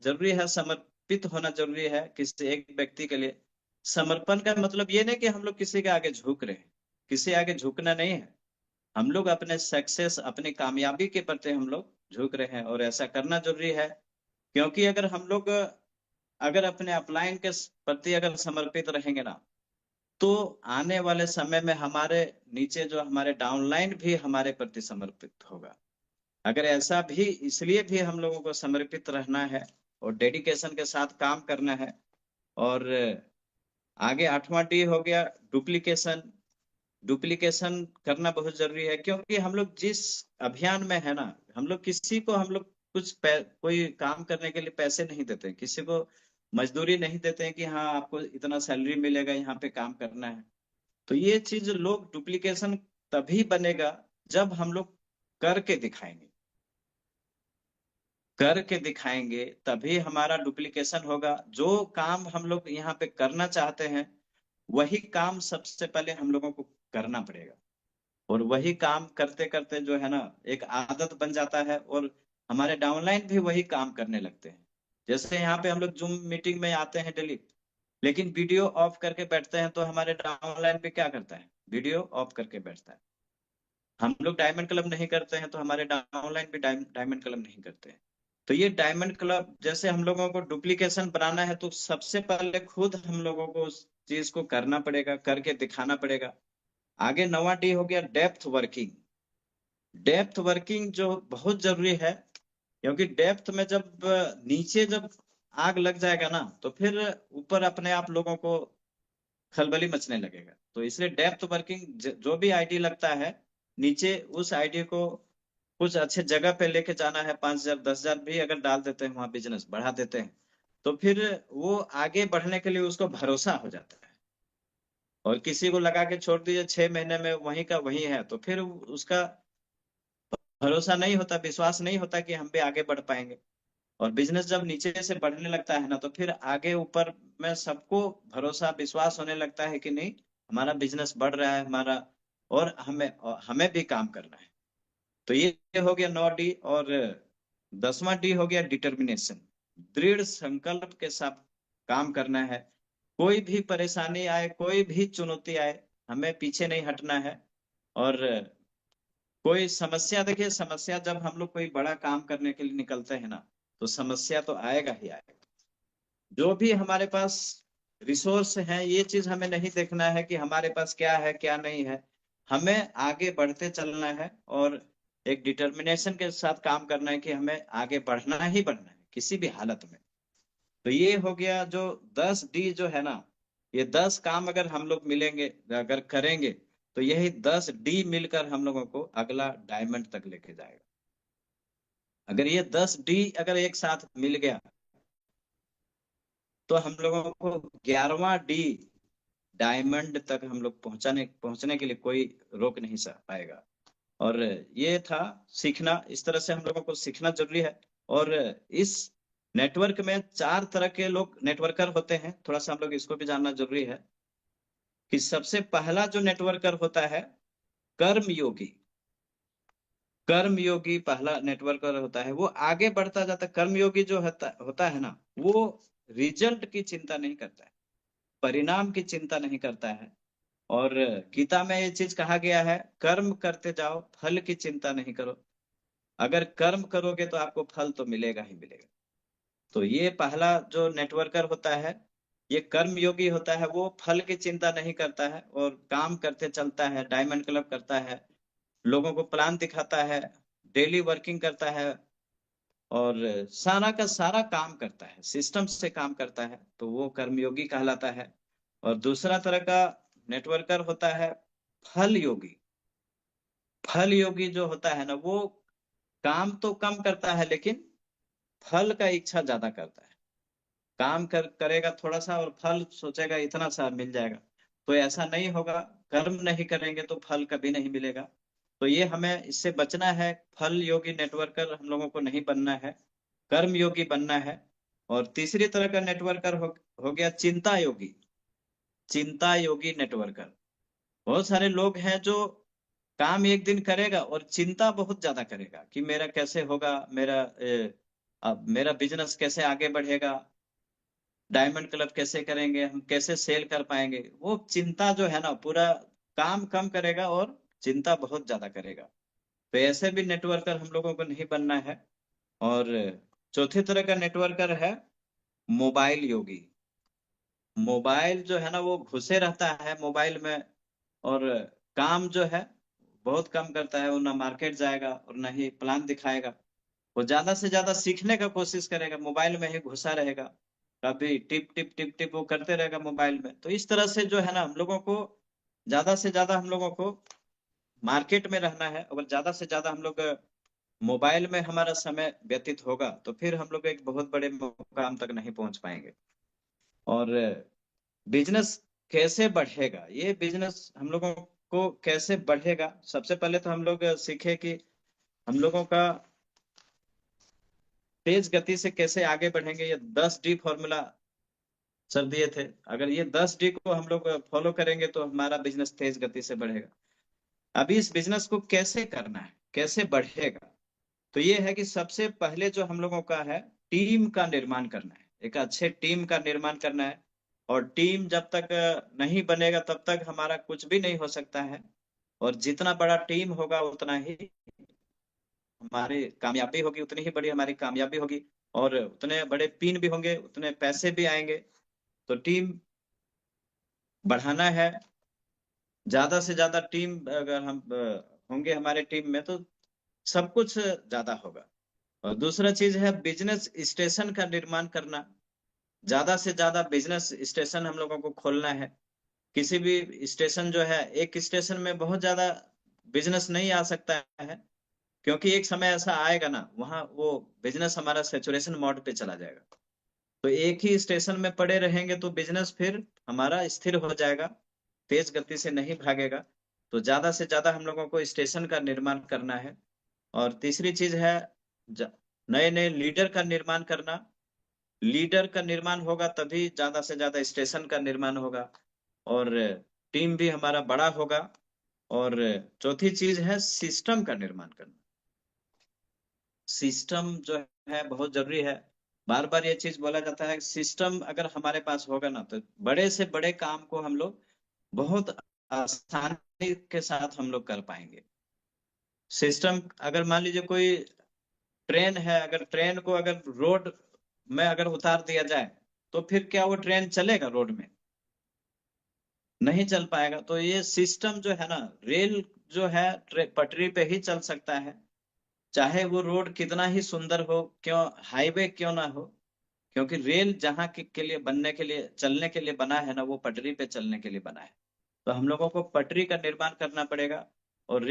जरूरी है, समर्पित होना जरूरी है किसी एक व्यक्ति के लिए। समर्पण का मतलब ये नहीं कि हम लोग किसी के आगे झुक रहे हैं, किसी आगे झुकना नहीं है। हम लोग अपने सक्सेस अपनी कामयाबी के प्रति हम लोग झुक रहे हैं और ऐसा करना जरूरी है। क्योंकि अगर हम लोग अगर अपने अपलाइन के प्रति अगर समर्पित रहेंगे ना तो आने वाले समय में हमारे नीचे जो हमारे डाउनलाइन भी हमारे प्रति समर्पित होगा। अगर ऐसा भी इसलिए भी हम लोगों को समर्पित रहना है और डेडिकेशन के साथ काम करना है। और आगे 8वां डी हो गया डुप्लीकेशन। डुप्लीकेशन करना बहुत जरूरी है, क्योंकि हम लोग जिस अभियान में है ना, हम लोग किसी को हम लोग कोई काम करने के लिए पैसे नहीं देते, किसी को मजदूरी नहीं देते हैं कि हाँ आपको इतना सैलरी मिलेगा यहाँ पे काम करना है। तो ये चीज लोग डुप्लीकेशन तभी बनेगा जब हम लोग करके दिखाएंगे। करके दिखाएंगे तभी हमारा डुप्लीकेशन होगा। जो काम हम लोग यहाँ पे करना चाहते हैं वही काम सबसे पहले हम लोगों को करना पड़ेगा। और वही काम करते करते जो है ना एक आदत बन जाता है और हमारे डाउनलाइन भी वही काम करने लगते हैं। जैसे यहाँ पे हम लोग जूम मीटिंग में आते हैं डेली, लेकिन वीडियो ऑफ करके बैठते हैं तो हमारे डाउनलाइन पे क्या करता है, वीडियो ऑफ करके बैठता है। हम लोग डायमंड क्लब नहीं करते हैं तो हमारे डाउनलाइन भी डायमंड क्लब नहीं करते हैं। तो ये डायमंड क्लब जैसे हम लोगों को डुप्लीकेशन बनाना है तो सबसे पहले खुद हम लोगों को उस चीज को करना पड़ेगा, करके दिखाना पड़ेगा। आगे 9वां डी हो गया डेप्थ वर्किंग। डेप्थ वर्किंग जो बहुत जरूरी है, क्योंकि डेप्थ में जब नीचे जब आग लग जाएगा ना तो फिर ऊपर अपने आप लोगों को खलबली मचने लगेगा। तो इसलिए डेप्थ वर्किंग जो भी आईडी लगता है नीचे उस आईडी को कुछ अच्छे जगह पे लेके जाना है। 5,000 10,000 भी अगर डाल देते हैं वहां बिजनेस बढ़ा देते हैं तो फिर वो आगे बढ़ने के लिए उसको भरोसा हो जाता है। और किसी को लगा के छोड़ दीजिए 6 महीने में वहीं का वहीं है तो फिर उसका भरोसा नहीं होता, विश्वास नहीं होता कि हम भी आगे बढ़ पाएंगे। और बिजनेस जब नीचे से बढ़ने लगता है ना, तो फिर आगे ऊपर में सबको भरोसा विश्वास होने लगता है कि नहीं, हमारा बिजनेस बढ़ रहा है हमारा, और हमें भी काम करना है। तो ये हो गया 9D। और 10वां D हो गया डिटर्मिनेशन। दृढ़ संकल्प के साथ काम करना है। कोई भी परेशानी आए, कोई भी चुनौती आए, हमें पीछे नहीं हटना है। और कोई समस्या, देखिए समस्या, जब हम लोग कोई बड़ा काम करने के लिए निकलते हैं ना, तो समस्या तो आएगा ही आएगा। जो भी हमारे पास रिसोर्स है, ये चीज हमें नहीं देखना है कि हमारे पास क्या है क्या नहीं है। हमें आगे बढ़ते चलना है, और एक डिटर्मिनेशन के साथ काम करना है कि हमें आगे बढ़ना ही बढ़ना है किसी भी हालत में। तो ये हो गया जो 10D जो है ना, ये 10 काम अगर हम लोग मिलेंगे, अगर करेंगे, तो यही 10D मिलकर हम लोगों को अगला डायमंड तक लेके जाएगा। अगर ये 10D अगर एक साथ मिल गया, तो हम लोगों को 11वां D डायमंड तक हम लोग पहुंचने के लिए कोई रोक नहीं पाएगा। और ये था सीखना, इस तरह से हम लोगों को सीखना जरूरी है। और इस नेटवर्क में 4 तरह के लोग नेटवर्कर होते हैं, थोड़ा सा हम लोग इसको भी जानना जरूरी है। कि सबसे पहला जो नेटवर्कर होता है, कर्मयोगी। कर्मयोगी पहला नेटवर्कर होता है, वो आगे बढ़ता जाता है। कर्मयोगी जो होता है ना, वो रिजल्ट की चिंता नहीं करता है, परिणाम की चिंता नहीं करता है। और गीता में ये चीज कहा गया है, कर्म करते जाओ, फल की चिंता नहीं करो। अगर कर्म करोगे तो आपको फल तो मिलेगा ही मिलेगा। तो ये पहला जो नेटवर्कर होता है, ये कर्म योगी होता है। वो फल की चिंता नहीं करता है और काम करते चलता है, डायमंड क्लब करता है, लोगों को प्लान दिखाता है, डेली वर्किंग करता है, और सारा का सारा काम करता है, सिस्टम से काम करता है। तो वो कर्मयोगी कहलाता है। और दूसरा तरह का नेटवर्कर होता है फल योगी। फल योगी जो होता है ना, वो काम तो कम करता है, लेकिन फल का इच्छा ज्यादा करता है। काम करेगा थोड़ा सा, और फल सोचेगा इतना सा मिल जाएगा। तो ऐसा नहीं होगा। कर्म नहीं करेंगे तो फल कभी नहीं मिलेगा। तो ये हमें इससे बचना है। फल योगी नेटवर्कर हम लोगों को नहीं बनना है, कर्म योगी बनना है। और तीसरी तरह का नेटवर्कर हो गया चिंता योगी। चिंता योगी नेटवर्कर, बहुत सारे लोग हैं जो काम एक दिन करेगा और चिंता बहुत ज्यादा करेगा कि मेरा कैसे होगा, अब मेरा बिजनेस कैसे आगे बढ़ेगा, डायमंड क्लब कैसे करेंगे, हम कैसे सेल कर पाएंगे। वो चिंता जो है ना, पूरा काम कम करेगा और चिंता बहुत ज्यादा करेगा। तो ऐसे भी नेटवर्कर हम लोगों को नहीं बनना है। और चौथे तरह का नेटवर्कर है मोबाइल योगी। मोबाइल जो है ना, वो घुसे रहता है मोबाइल में, और काम जो है बहुत कम करता है। वो ना मार्केट जाएगा और ना ही प्लान दिखाएगा। वो ज्यादा से ज्यादा सीखने का कोशिश करेगा, मोबाइल में ही घुसा रहेगा, कभी टिप टिप टिप टिप वो करते रहेगा मोबाइल में। तो इस तरह से जो है ना, हम लोगों को ज्यादा से ज्यादा हम लोगों को मार्केट में रहना है। अगर ज्यादा से ज्यादा हम लोग मोबाइल में हमारा समय व्यतीत होगा, तो फिर हम लोग एक बहुत बड़े मुकाम तक नहीं पहुंच पाएंगे। और बिजनेस कैसे बढ़ेगा, ये बिजनेस हम लोगों को कैसे बढ़ेगा, सबसे पहले तो हम लोग सीखे कि हम लोगों का तेज गति से कैसे आगे बढ़ेंगे। ये 10D फॉर्मूला सर दिए थे, अगर ये 10D को हम लोग फॉलो करेंगे तो हमारा बिजनेस तेज गति से बढ़ेगा। अभी इस बिजनेस को कैसे करना है, कैसे बढ़ेगा, तो ये है कि सबसे पहले जो हम लोगों का है, टीम का निर्माण करना है, एक अच्छे टीम का निर्माण करना है। और टीम जब तक नहीं बनेगा, तब तक हमारा कुछ भी नहीं हो सकता है। और जितना बड़ा टीम होगा, उतना ही हमारी कामयाबी होगी, उतनी ही बड़ी हमारी कामयाबी होगी। और उतने बड़े पिन भी होंगे, उतने पैसे भी आएंगे। तो टीम बढ़ाना है, ज्यादा से ज्यादा टीम अगर हम होंगे हमारे टीम में, तो सब कुछ ज्यादा होगा। और दूसरा चीज है बिजनेस स्टेशन का निर्माण करना। ज्यादा से ज्यादा बिजनेस स्टेशन हम लोगों को खोलना है। किसी भी स्टेशन जो है, एक स्टेशन में बहुत ज्यादा बिजनेस नहीं आ सकता है, क्योंकि एक समय ऐसा आएगा ना, वहाँ वो बिजनेस हमारा सेचुरेशन मोड पे चला जाएगा। तो एक ही स्टेशन में पड़े रहेंगे तो बिजनेस फिर हमारा स्थिर हो जाएगा, तेज गति से नहीं भागेगा। तो ज्यादा से ज्यादा हम लोगों को स्टेशन का निर्माण करना है। और तीसरी चीज है नए नए लीडर का निर्माण करना। लीडर का निर्माण होगा तभी ज्यादा से ज्यादा स्टेशन का निर्माण होगा और टीम भी हमारा बड़ा होगा। और चौथी चीज है सिस्टम का निर्माण करना। सिस्टम जो है बहुत जरूरी है। बार बार ये चीज बोला जाता है, सिस्टम अगर हमारे पास होगा ना तो बड़े से बड़े काम को हम लोग बहुत आसानी के साथ हम लोग कर पाएंगे। सिस्टम अगर मान लीजिए कोई ट्रेन है, अगर ट्रेन को अगर रोड में अगर उतार दिया जाए तो फिर क्या वो ट्रेन चलेगा रोड में? नहीं चल पाएगा। तो ये सिस्टम जो है ना, रेल जो है पटरी पे ही चल सकता है, चाहे वो रोड कितना ही सुंदर हो, क्यों हाईवे क्यों ना हो। क्योंकि रेल जहाँ के लिए बनने के लिए चलने के लिए बना है ना, वो पटरी पे चलने के लिए बना है। तो हम लोगों को पटरी का निर्माण करना पड़ेगा। और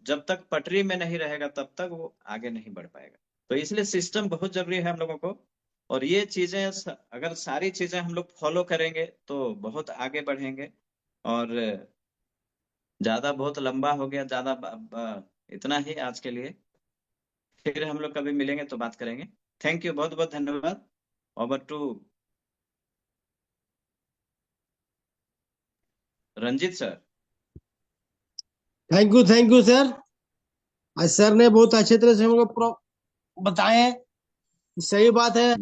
जब तक पटरी में नहीं रहेगा तब तक वो आगे नहीं बढ़ पाएगा। तो इसलिए सिस्टम बहुत जरूरी है हम लोगों को। और ये चीजें अगर सारी चीजें हम लोग फॉलो करेंगे तो बहुत आगे बढ़ेंगे। और ज्यादा बहुत लंबा हो गया, ज्यादा इतना ही आज के लिए। फिर हम लोग कभी मिलेंगे तो बात करेंगे। थैंक यू, बहुत बहुत धन्यवाद। Over to Ranjit sir. Thank you sir. आज सर ने बहुत अच्छे तरह से हमको बताए हैं। सही बात है,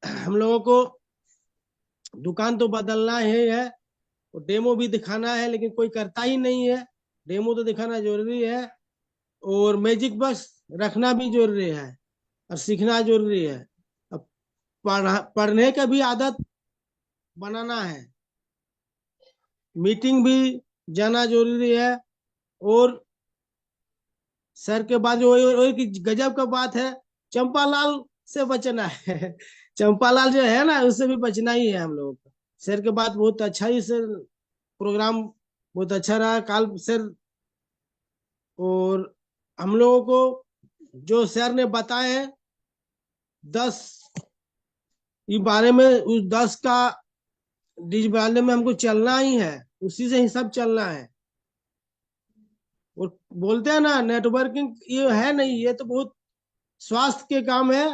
हम लोगों को दुकान तो बदलना ही है और डेमो भी दिखाना है, लेकिन कोई करता ही नहीं है। डेमो तो दिखाना जरूरी है और मैजिक बस रखना भी जरूरी है और सीखना जरूरी है। अब पढ़ने का भी आदत बनाना है, मीटिंग भी जाना जरूरी है। और सर के बाद जो एक गजब का बात है, चंपालाल से बचना है। चंपालाल जो है ना, उससे भी बचना ही है हम लोगों को। सर के बाद बहुत अच्छा ही सर प्रोग्राम बहुत अच्छा रहा काल सर। और हम लोगों को जो सर ने बताए 10 इस बारे में, उस 10 का डिज बारे में हमको चलना ही है, उसी से ही सब चलना है। और बोलते हैं ना नेटवर्किंग ये है नहीं, ये तो बहुत स्वास्थ्य के काम है,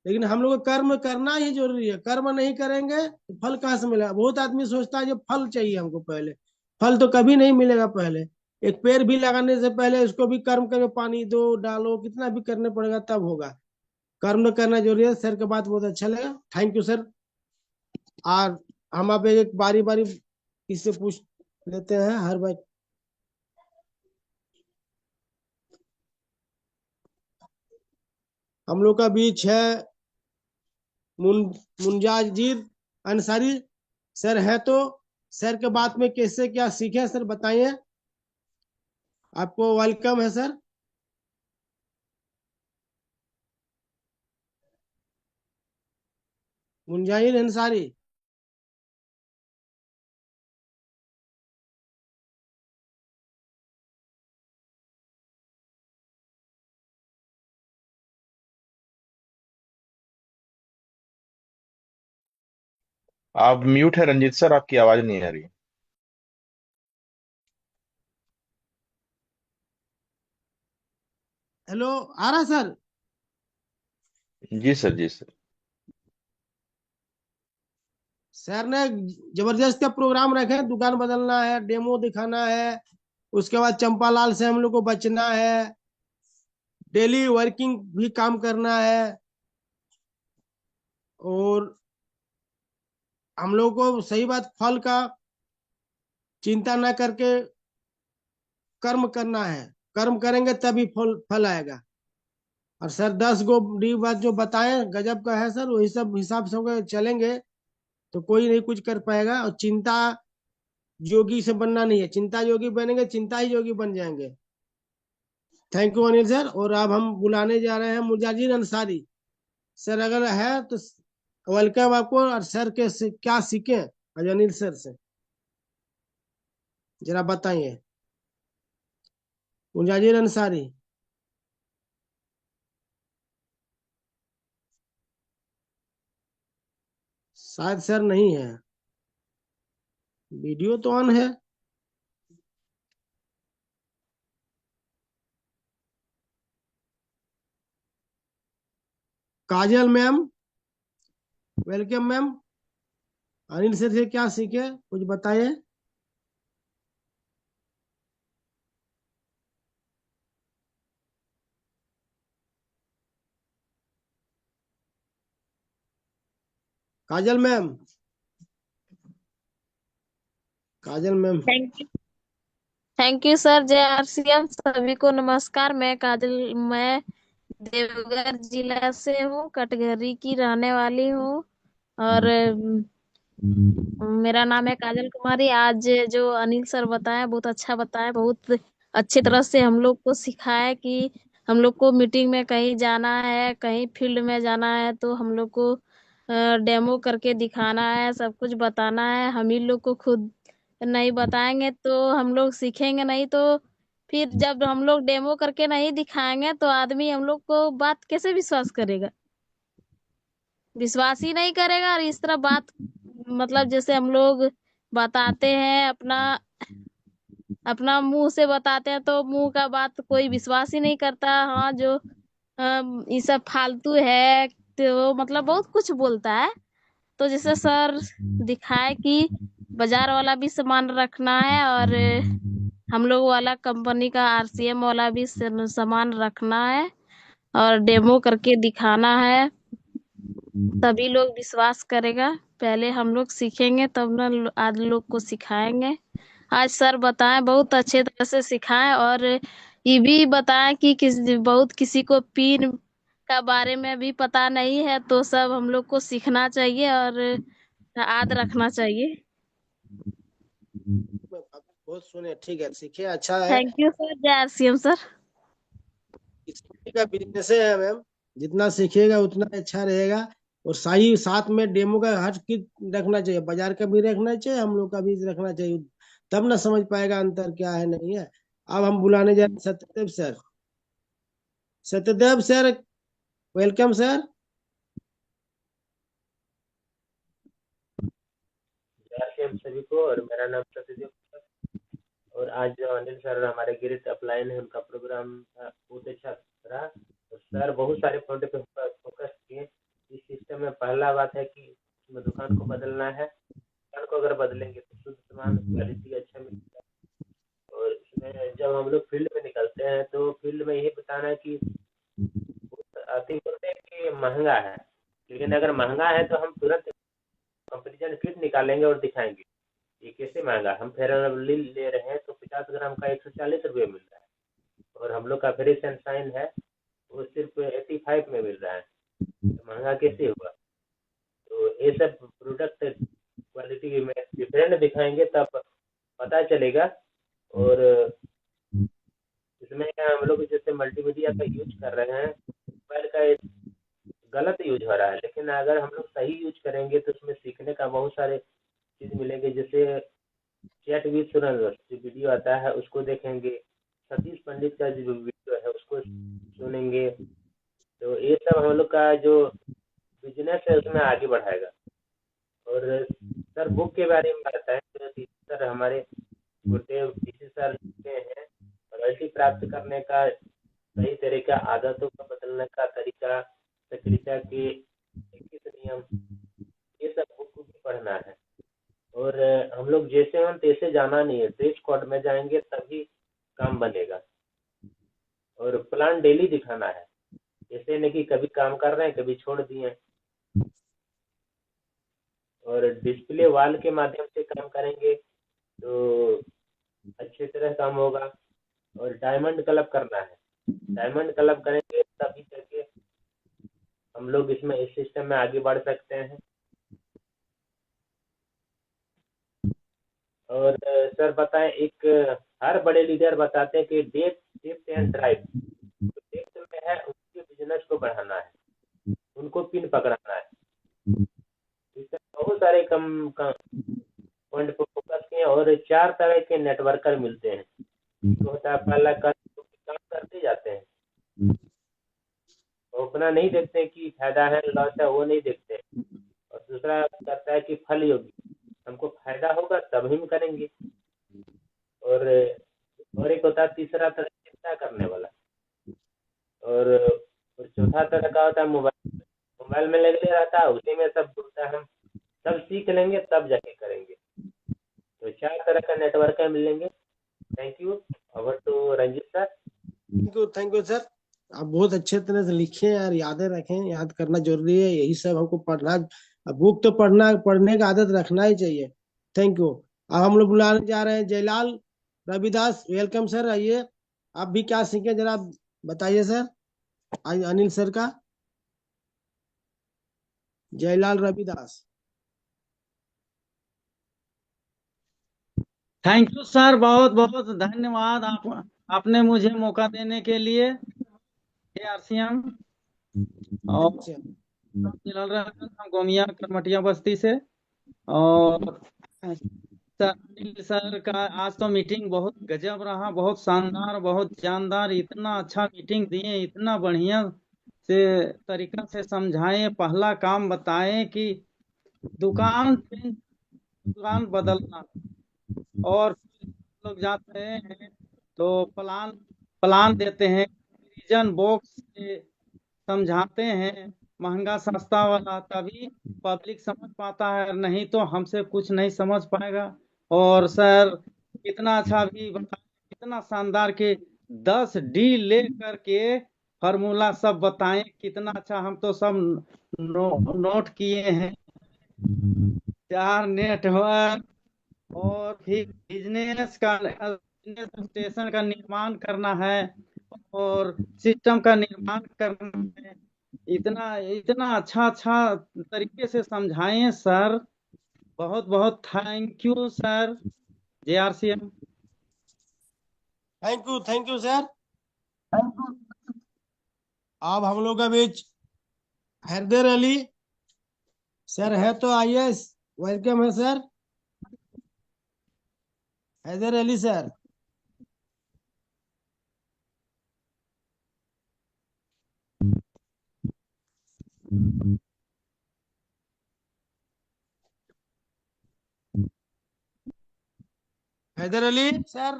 लेकिन हम लोग को कर्म करना ही जरूरी है। कर्म नहीं करेंगे तो फल कहाँ से मिलेगा? बहुत आदमी सोचता है जो फल चाहिए हमको पहले, फल तो कभी नहीं मिलेगा। पहले एक पेड़ भी लगाने से पहले उसको भी कर्म करके पानी दो डालो, कितना भी करने पड़ेगा तब होगा। कर्म करना जरूरी है। सर के बात बहुत अच्छा लगा, थैंक यू सर। और हम आप एक बारी बारी इससे पूछ लेते हैं हर बार। हम लोग का बीच है मुंजाजीर अंसारी सर है। तो सर के बात में कैसे क्या सीखे सर बताइए, आपको वेलकम है सर। मुंजाहिर अंसारी। आप म्यूट है रंजीत सर, आपकी आवाज नहीं आ रही। हेलो, आ रहा सर? जी सर, जी सर। सर ने जबरदस्त का प्रोग्राम रखे, दुकान बदलना है, डेमो दिखाना है, उसके बाद चंपालाल से हम लोग को बचना है, डेली वर्किंग भी काम करना है। और हम लोग को सही बात फल का चिंता ना करके कर्म करना है। कर्म करेंगे तभी फल फल आएगा। और सर 10 गो डी बात जो बताए गजब का है सर, वही सब हिसाब से अगर चलेंगे तो कोई नहीं कुछ कर पाएगा। और चिंता योगी से बनना नहीं है, चिंता योगी बनेंगे चिंता ही योगी बन जाएंगे। Thank you Anil sir. और अब हम बुलाने जा रहे हैं मुजाजिर अंसारी सर, अगर है तो वेलकम आपको। और सर के से क्या सीखे आज अनिल सर से जरा बताइए। मुजाजिर अंसारी। शायद सर नहीं है, वीडियो तो ऑन है। Kajal ma'am, welcome ma'am. Anil sir से क्या सीखे, कुछ बताइए। Kajal ma'am, Kajal ma'am. Thank you sir. जय आरसीएम, सभी को नमस्कार। मैं काजल, मैं देवघर जिला से हूँ, कटघरी की रहने वाली हूँ। और मेरा नाम है काजल कुमारी। आज जो अनिल सर बताए बहुत अच्छा बताए, बहुत अच्छी तरह से हम लोग को सिखाया कि हम लोग को मीटिंग में कहीं जाना है, कहीं फील्ड में जाना है तो हम लोग को डेमो करके दिखाना है, सब कुछ बताना है। हम ही लोग को खुद नहीं बताएंगे तो हम लोग सीखेंगे नहीं। तो फिर जब हम लोग डेमो करके नहीं दिखाएंगे तो आदमी हम लोग को बात कैसे विश्वास करेगा? विश्वास ही नहीं करेगा। और इस तरह बात, मतलब जैसे हम लोग बताते हैं, अपना अपना मुंह से बताते हैं तो मुंह का बात कोई विश्वास ही नहीं करता। हाँ, जो ये सब फालतू है तो मतलब बहुत कुछ बोलता है। तो जैसे सर दिखाए कि बाजार वाला भी सामान रखना है और हम लोग वाला कंपनी का आरसीएम वाला भी सामान रखना है और डेमो करके दिखाना है, तभी लोग विश्वास करेगा। पहले हम लोग सीखेंगे तब ना आज लोग को सिखाएंगे। आज सर बताएं, बहुत अच्छे तरह से सिखाएं। और ये भी बताएं कि किसी को पिन का बारे में भी पता नहीं है, तो सब हम लोग को सीखना चाहिए और याद रखना चाहिए। बहुत सुने, ठीक है, सीखे, अच्छा है। Thank you sir. जय आरसीएम सर। इसी का बिजनेस है मैम, जितना सीखिएगा उतना अच्छा रहेगा। और सही साथ में डेमो का हर चीज रखना चाहिए, बाजार का भी रखना चाहिए, हम लोग का भी रखना चाहिए, तब ना समझ पाएगा अंतर क्या है नहीं है। अब हम बुलाने जा रहे हैं Satyadev sir. Satyadev sir, welcome sir. RCM सभी को, और मेरा नाम सत्यदेव सर। और आज जो अनिल सर हमारे ग्रेट अपलाइन है, उनका प्रोग्राम बहुत अच्छा रहा। और सर बहुत सारे पॉइंट पे फोकस किए। इस सिस्टम में पहला बात है कि इसमें दुकान को बदलना है। दुकान को अगर बदलेंगे तो शुद्ध सामान क्वालिटी अच्छा मिलेगा। और इसमें जब हम लोग फील्ड में निकलते हैं तो फील्ड में यही बताना है कि आती बोलते हैं कि महंगा है, लेकिन अगर महंगा है तो हम तुरंत कंपेरिजन किट निकालेंगे और दिखाएंगे ये कैसे महंगा। हम फेयर एंड लवली ले रहे हैं तो 50 ग्राम का 140 रुपये मिल रहा है, और हम लोग का फ्रेश एंड शाइन है वो सिर्फ 85 में मिल रहा है, तो महंगा कैसे हुआ। तो ये सब प्रोडक्ट क्वालिटी में डिफरेंट दिखाएंगे तब पता चलेगा। और इसमें हम लोग जैसे मल्टीमीडिया का यूज कर रहे हैं, मोबाइल का गलत यूज हो रहा है, लेकिन अगर हम लोग सही यूज करेंगे तो उसमें सीखने का बहुत सारे चीज मिलेंगे। जैसे चैट विद सुरेंद्र जो वीडियो आता है उसको देखेंगे, सतीश पंडित का जो वीडियो है उसको सुनेंगे, तो ये सब हम लोग का जो बिजनेस है उसमें आगे बढ़ाएगा। और सर बुक के बारे में बताएं तो सर हमारे गुरुदेव टीसी सर लिखते हैं, रॉयल्टी प्राप्त करने का सही तरीका, आदतों का बदलने का तरीका, सक्रियता के 21 नियम, ये सब बुक को भी पढ़ना है। और हम लोग जैसे हम तैसे जाना नहीं है, ड्रेस कोड में जाएंगे तभी काम बनेगा। और प्लान डेली दिखाना है, ऐसे नहीं कि कभी काम कर रहे हैं कभी छोड़ दिए। और डिस्प्ले वॉल के माध्यम से काम करेंगे तो अच्छी तरह काम होगा। और डायमंड क्लब करना है, डायमंड क्लब करेंगे तभी करके हम लोग इसमें इस सिस्टम में आगे बढ़ सकते हैं। और सर बताएं, एक हर बड़े लीडर बताते हैं कि डेप्थ एंड ड्राइव, जो डेप्थ में है उसके बिजनेस को बढ़ाना है, उनको पिन पकड़ना है। इससे बहुत सारे कम पॉइंट पर फोकस किए। और 4 तरह के नेटवर्कर मिलते हैं। तो होता है पहला काम करते जाते हैं, वो अपना नहीं देखते कि फायदा है लॉस है, वो नहीं देखते। और दूसरा करता है कि फल योगी, हमको फायदा होगा तब हम करेंगे। और एक होता है तीसरा तरह चिंता करने वाला। और चौथा तरह का होता है मोबाइल मोबाइल में लगे रहता है, उसी में सब घूमता है। हम सब सीख लेंगे तब जाके करेंगे। तो 4 तरह का नेटवर्क है, मिलेंगे। Thank you. Over to Ranjit sir. Thank you sir. आप बहुत अच्छे तरह से लिखे यार, यादें रखें, याद करना जरूरी है, यही सब हमको पढ़ना। बुक तो पढ़ने का आदत रखना ही चाहिए। Thank you. अब हम लोग बुलाने जा रहे हैं जयलाल रविदास। वेलकम सर, आइए। आप भी क्या सीखे जरा बताइए सर। अनिल सर का। Jaylal Ravidas. Thank you sir, बहुत बहुत धन्यवाद आपने मुझे मौका देने के लिए। आरसीएम और जलाल रहमान, हम गोमिया करमटिया बस्ती से। और सर का आज तो मीटिंग बहुत गजब रहा, बहुत शानदार, बहुत जानदार। इतना अच्छा मीटिंग दिए, इतना बढ़िया से तरीका से समझाए, पहला काम बताए कि दुकान बदलना। और लोग जाते हैं तो प्लान देते हैं, रीजन बॉक्स से समझाते हैं, महंगा सस्ता वाला, तभी पब्लिक समझ पाता है, नहीं तो हमसे कुछ नहीं समझ पाएगा। और सर इतना अच्छा भी बताया, इतना शानदार के 10D ले करके फार्मूला सब बताएं, कितना अच्छा। हम तो सब नोट किए हैं। 4 नेटवर्क और फिर बिजनेस स्टेशन का निर्माण करना है और सिस्टम का निर्माण करना है। इतना इतना अच्छा अच्छा तरीके से समझाएं सर। बहुत बहुत thank you sir. JRCM। Thank you sir. अब हम लोग का बीच हैदर अली सर है, तो आइए। वेलकम है sir, Haider Ali sir. Haider Ali sir,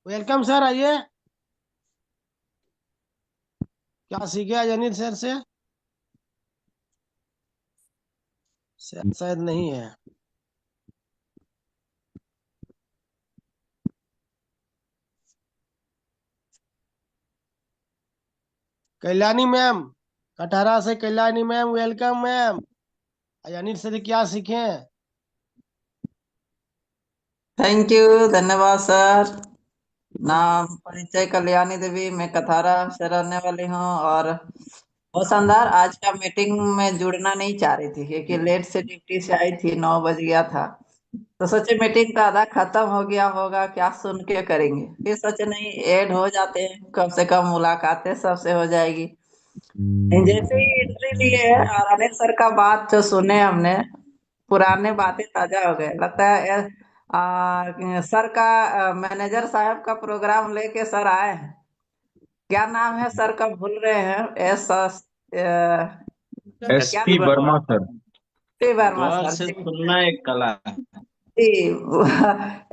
welcome sir, आइए। क्या सीखे आज अनिल सर से? शायद नहीं है। कल्याणी मैम, कटहरा से कल्याणी मैम, वेलकम मैम। आज अनिल सर से क्या सीखे? थैंक यू, धन्यवाद सर। नाम परिचय कल्याणी देवी, मैं कथारा से रहने वाली हूँ। और बहुत शानदार, आज का मीटिंग में जुड़ना नहीं चाह रही थी क्योंकि लेट से ड्यूटी से आई थी, 9 बज गया था। तो सोचे मीटिंग का आधा खत्म हो गया होगा, क्या सुन के करेंगे। फिर सोचे नहीं, ऐड हो जाते हैं, कम से कम मुलाकातें सबसे हो जाएगी। जैसे ही एंट्री लिए और अनिल सर का बात जो सुने हमने, पुराने बातें ताजा हो गए। लगता है सर का मैनेजर साहब का प्रोग्राम लेके सर आए हैं। क्या नाम है सर का, भूल रहे हैं। SP Verma sir. Verma Gaur sir से जी। सुनना एक कला है।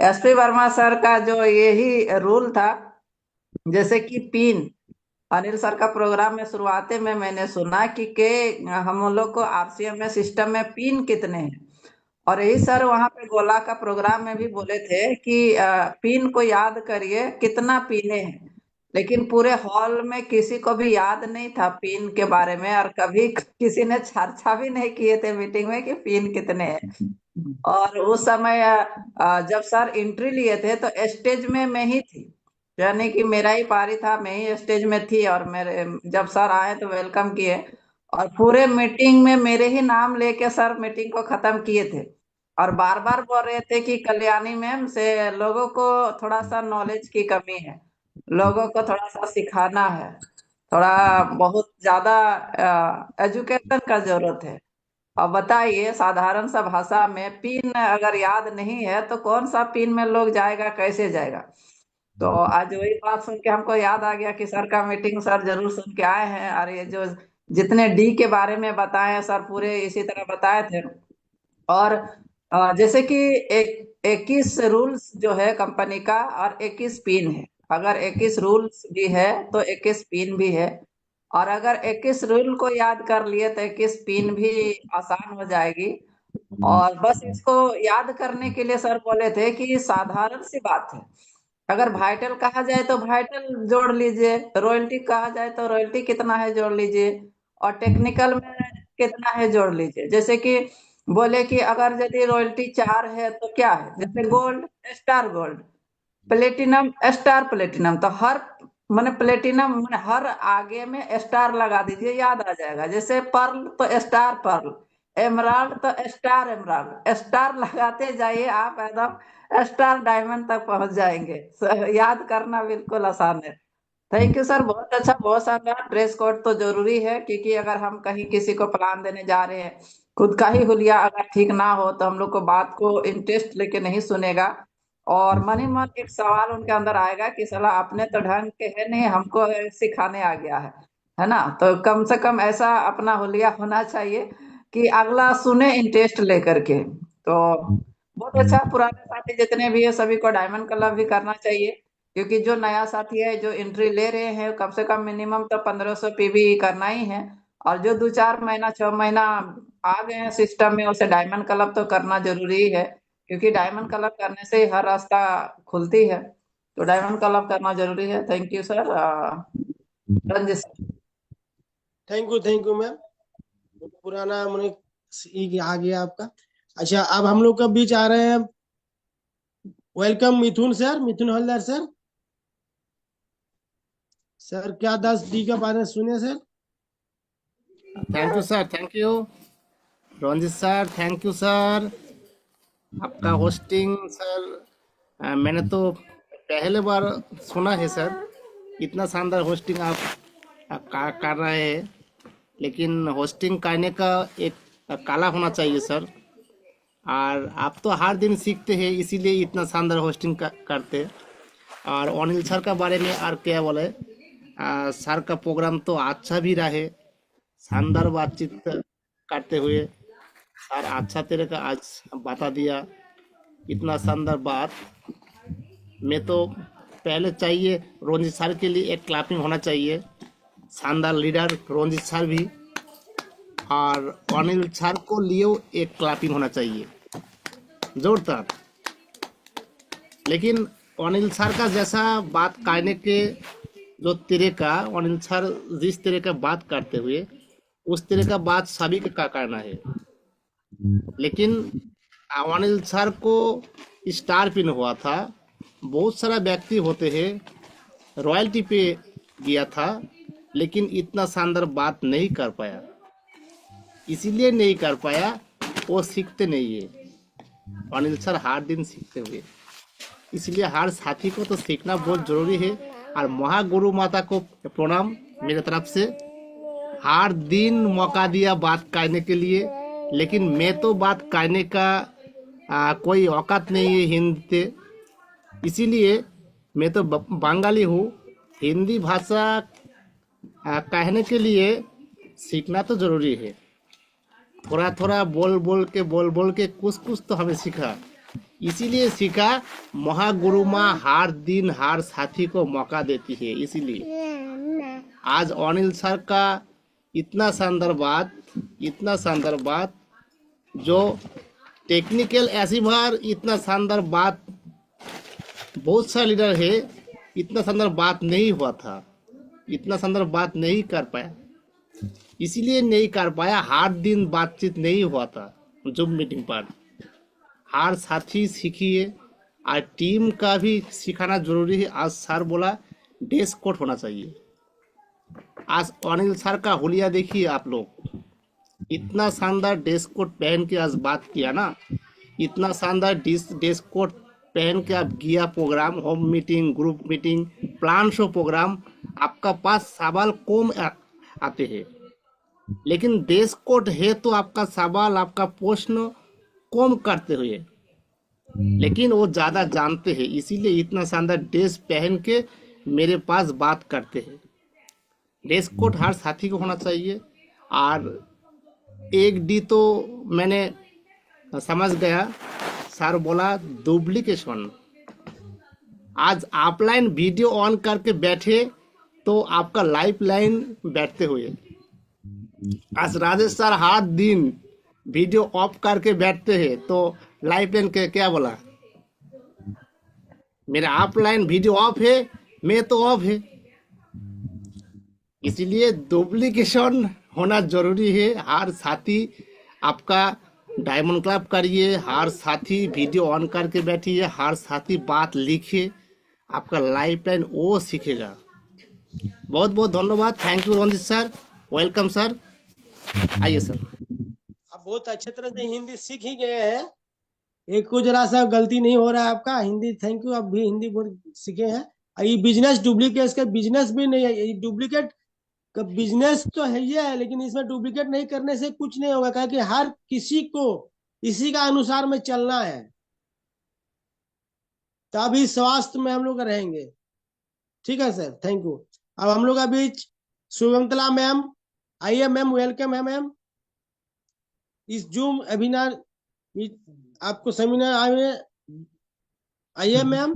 SP वर्मा सर का जो यही रूल था, जैसे कि पिन, अनिल सर का प्रोग्राम में शुरुआते में मैंने सुना कि हम लोग को RCM में सिस्टम में पिन कितने हैं। और यही सर वहां पे गोला का प्रोग्राम में भी बोले थे कि पिन को याद करिए, कितना पिने हैं। लेकिन पूरे हॉल में किसी को भी याद नहीं था पिन के बारे में, और कभी किसी ने चर्चा भी नहीं किए थे मीटिंग में कि पिन कितने हैं। और उस समय जब सर एंट्री लिए थे तो स्टेज में मैं ही थी, यानी कि मेरा ही पारी था, मैं ही स्टेज में थी। और मेरे जब सर आए तो वेलकम किए, और पूरे मीटिंग में मेरे ही नाम लेके सर मीटिंग को खत्म किए थे। और बार बार बोल रहे थे कि कल्याणी मैम से लोगों को थोड़ा सा नॉलेज की कमी है, लोगों को थोड़ा सा सिखाना है, थोड़ा बहुत ज्यादा एजुकेशन का जरूरत है। अब बताइए, साधारण सा भाषा में पिन अगर याद नहीं है तो कौन सा पिन में लोग जाएगा, कैसे जाएगा। तो आज वही बात सुन के हमको याद आ गया कि सर का मीटिंग सर जरूर सुन के आए हैं। और ये जो जितने D के बारे में बताए हैं सर, पूरे इसी तरह बताए थे। और जैसे कि 21 रूल्स जो है कंपनी का, और 21 पिन है। अगर 21 रूल्स भी है तो 21 पिन भी है। और अगर 21 रूल को याद कर लिए तो 21 पिन भी आसान हो जाएगी। और बस इसको याद करने के लिए सर बोले थे कि साधारण सी बात है, अगर वाइटल कहा जाए तो वाइटल जोड़ लीजिए, रॉयल्टी कहा जाए तो रॉयल्टी कितना है जोड़ लीजिए, और टेक्निकल में कितना है जोड़ लीजिए। जैसे कि बोले कि अगर यदि रॉयल्टी 4 है तो क्या है, जैसे gold, star gold, platinum, star platinum, तो हर मैंने प्लेटिनम मैंने हर आगे में स्टार लगा दीजिए, याद आ जाएगा। जैसे पर्ल तो स्टार पर्ल, एमराल्ड तो स्टार एमराल्ड, स्टार लगाते जाइए आप, एकदम स्टार डायमंड तक पहुंच जाएंगे। याद करना बिल्कुल आसान है। थैंक यू सर, बहुत अच्छा, बहुत शानदार। ड्रेस कोड तो जरूरी है, क्योंकि अगर हम कहीं किसी को प्लान देने जा रहे हैं, खुद का ही हुलिया अगर ठीक ना हो तो हम लोग को बात को इंटरेस्ट लेके नहीं सुनेगा, और मन ही मन एक सवाल उनके अंदर आएगा कि साला अपने तो ढंग के है नहीं, हमको सिखाने आ गया है ना। तो कम से कम ऐसा अपना हुलिया होना चाहिए कि अगला सुने इंटरेस्ट लेकर के। तो बहुत अच्छा, पुराने साथी जितने भी है सभी को डायमंड क्लब भी करना चाहिए, क्योंकि जो नया साथी है जो एंट्री ले रहे हैं, कम से कम मिनिमम तो 1500 पीबी करना ही है। और जो 2-4 महीना 6 महीना आ गए हैं सिस्टम में, उसे डायमंड क्लब तो करना जरूरी है, क्योंकि डायमंड क्लब करने से ही हर रास्ता खुलती है। तो डायमंड क्लब करना जरूरी है। Thank you sir. Ranjit sir. Thank you ma'am. पुराना मैंने आ गया आपका। अच्छा, अब हम लोग के बीच आ रहे हैं, वेलकम मिथुन सर, मिथुन हलदर सर। सर क्या 10D के बारे में सुने sir? Thank you sir, thank you Ranjit sir, thank you sir. आपका होस्टिंग सर, मैंने तो पहले बार सुना है सर, इतना शानदार होस्टिंग आप कर रहे हैं। लेकिन होस्टिंग करने का एक कला होना चाहिए सर, और आप तो हर दिन सीखते हैं, इसीलिए इतना शानदार होस्टिंग करते। और अनिल सर का बारे में और क्या बोले, सर का प्रोग्राम तो अच्छा भी रहे, शानदार बातचीत करते हुए। सर अच्छा तेरे का आज बता दिया, इतना शानदार बात। मैं तो पहले चाहिए रंजित सर के लिए एक क्लैपिंग होना चाहिए, शानदार लीडर रंजित सर भी, और अनिल सर को लिए एक क्लैपिंग होना चाहिए जोरदार। लेकिन अनिल सर का जैसा बात करने के जो तरीका, अनिल सर जिस तरह का बात करते हुए, उस तरह का बात सभी का करना है। लेकिन अनिल सर को स्टार पिन हुआ था, बहुत सारा व्यक्ति होते हैं रॉयल्टी पे गया था, लेकिन इतना शानदार बात नहीं कर पाया। इसीलिए नहीं कर पाया, वो सीखते नहीं है। अनिल सर हर दिन सीखते हुए, इसलिए हर साथी को तो सीखना बहुत जरूरी है। और महागुरु माता को प्रणाम मेरे तरफ से, हर दिन मौका दिया बात करने के लिए। लेकिन मैं तो बात करने का कोई औकात नहीं है हिंदी से, इसीलिए मैं तो बंगाली हूँ। हिंदी भाषा कहने के लिए सीखना तो जरूरी है। थोड़ा थोड़ा बोल बोल के कुछ तो हमें सीखा, इसीलिए सीखा। महागुरु माँ हर दिन हर साथी को मौका देती है, इसीलिए आज अनिल सर का इतना शानदार बात जो टेक्निकल ऐसी बार इतना शानदार बात, बहुत सारे लीडर है इतना शानदार बात नहीं हुआ था, इतना शानदार बात नहीं कर पाया। इसीलिए नहीं कर पाया, हर दिन बातचीत नहीं हुआ था जूम मीटिंग पर। हर साथी सीखिए, और टीम का भी सिखाना जरूरी है। आज सर बोला ड्रेस कोड होना चाहिए। आज अनिल सर का हुलिया देखिए आप लोग, इतना शानदार ड्रेस कोड पहन के आज बात किया ना, इतना शानदार ड्रेस कोड पहन के आप किया program, home meeting, group meeting, plan show program. आपका पास सवाल कम आते हैं, लेकिन ड्रेस कोड है तो आपका सवाल, आपका प्रश्न कम करते हुए, लेकिन वो ज्यादा जानते हैं, इसीलिए इतना शानदार ड्रेस पहन के मेरे पास बात करते हैं। ड्रेस कोड हर साथी को होना चाहिए। और 1D तो मैंने समझ गया, सर बोला डुप्लीकेशन। आज ऑफलाइन वीडियो ऑन करके बैठे तो आपका लाइफ लाइन बैठते हुए आज राजेश सर हर दिन वीडियो ऑफ करके बैठते हैं, तो लाइफ लाइन के क्या बोला, मेरा ऑफलाइन वीडियो ऑफ है, मैं तो ऑफ है। इसीलिए डुप्लीकेशन होना जरूरी है। हर साथी आपका डायमंड क्लब करिए, हर साथी वीडियो ऑन करके बैठिए, हर साथी बात लिखिए, आपका लाइफ लाइन वो सीखेगा। बहुत बहुत धन्यवाद। Thank you Ranjit sir, welcome sir. आइए सर। आप बहुत अच्छे तरह से हिंदी सीख ही गए हैं, एक को जरा सा गलती नहीं हो रहा है आपका हिंदी। थैंक यू, आप भी हिंदी बहुत सीखे हैं। ये बिजनेस डुप्लीकेट का बिजनेस भी नहीं है, ये डुप्लीकेट का बिजनेस तो है ही है, लेकिन इसमें डुप्लीकेट नहीं करने से कुछ नहीं होगा, क्योंकि हर किसी को इसी का अनुसार में चलना है, तभी स्वास्थ्य में हम लोग रहेंगे। ठीक है सर, थैंक यू। अब हम लोग अभी शुभंतला मैम, आइए मैम, वेलकम है मैम। इस जूम अभियान आपको सेमिनार आइए मैम।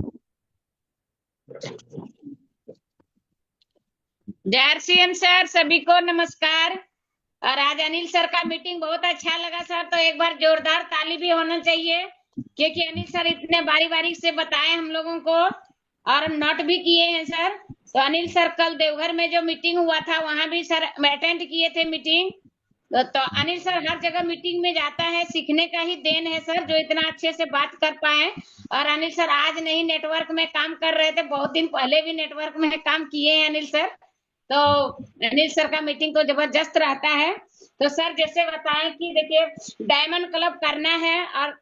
जय आरसीएम सर, सभी को नमस्कार। और आज अनिल सर का मीटिंग बहुत अच्छा लगा सर, तो एक बार जोरदार ताली भी होना चाहिए, क्योंकि अनिल सर इतने बारी बारी से बताए हम लोगों को और नोट भी किए हैं सर। तो अनिल सर कल देवघर में जो मीटिंग हुआ था वहां भी सर अटेंड किए थे मीटिंग। तो अनिल सर हर जगह मीटिंग में जाता है, सीखने का ही देन है सर, जो इतना अच्छे से बात कर पाए। और अनिल सर आज नहीं नेटवर्क में काम कर रहे थे, बहुत दिन पहले भी नेटवर्क में काम किए हैं अनिल सर। तो अनिल सर का मीटिंग तो जबरदस्त रहता है। तो सर जैसे बताएं कि देखिए डायमंड क्लब करना है और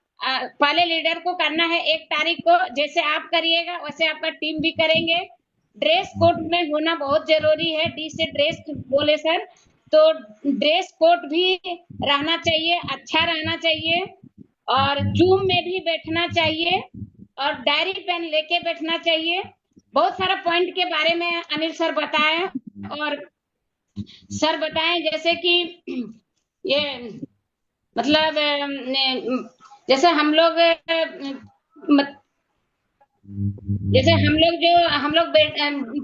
पहले लीडर को करना है 1 तारीख को, जैसे आप करिएगा वैसे आपका टीम भी करेंगे। ड्रेस कोड में होना बहुत जरूरी है, डी से ड्रेस बोले सर, तो ड्रेस कोड भी रहना चाहिए, अच्छा रहना चाहिए। और जूम में भी बैठना चाहिए और डायरी पेन लेके बैठना चाहिए। बहुत सारा पॉइंट के बारे में अनिल सर बताए। और सर बताएं जैसे कि ये मतलब जैसे हम लोग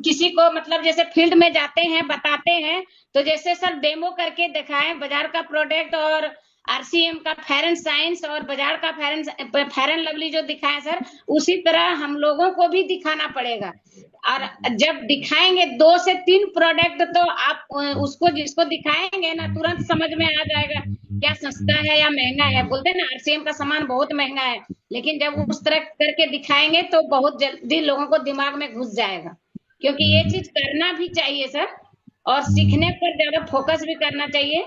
किसी को मतलब जैसे फील्ड में जाते हैं बताते हैं, तो जैसे सर डेमो करके दिखाएं बाजार का प्रोडक्ट और आरसीएम का फेयर एंड साइंस और बाजार का फेयर एंड लवली जो दिखाएं सर, उसी तरह हम लोगों को भी दिखाना पड़ेगा। और जब दिखाएंगे 2 से 3 प्रोडक्ट, तो आप उसको जिसको दिखाएंगे ना तुरंत समझ में आ जाएगा क्या सस्ता है या महंगा है। बोलते हैं ना आरसीएम का सामान बहुत महंगा है, लेकिन जब उस तरह करके दिखाएंगे तो बहुत जल्दी लोगों को दिमाग में घुस जाएगा। क्योंकि ये चीज करना भी चाहिए सर, और सीखने पर ज्यादा फोकस भी करना चाहिए,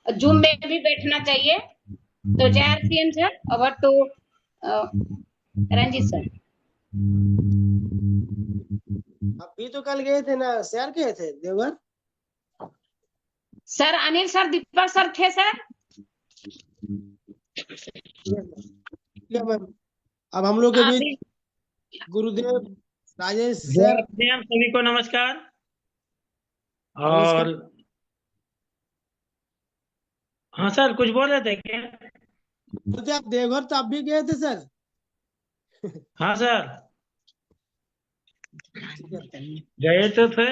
जूम में भी बैठना चाहिए। तो जय RCM sir. Over to Ranjit sir. आप भी तो कल गए थे ना, शेयर किए थे देवघर सर। अनिल सर, दीपक सर थे सर। मैम। अब हम लोग के बीच गुरुदेव राजेश सर। सभी को नमस्कार। और हाँ सर, कुछ बोल रहे थे क्या? बोलते आप देवघर तो आप भी गए थे सर? हाँ सर, गए तो थे।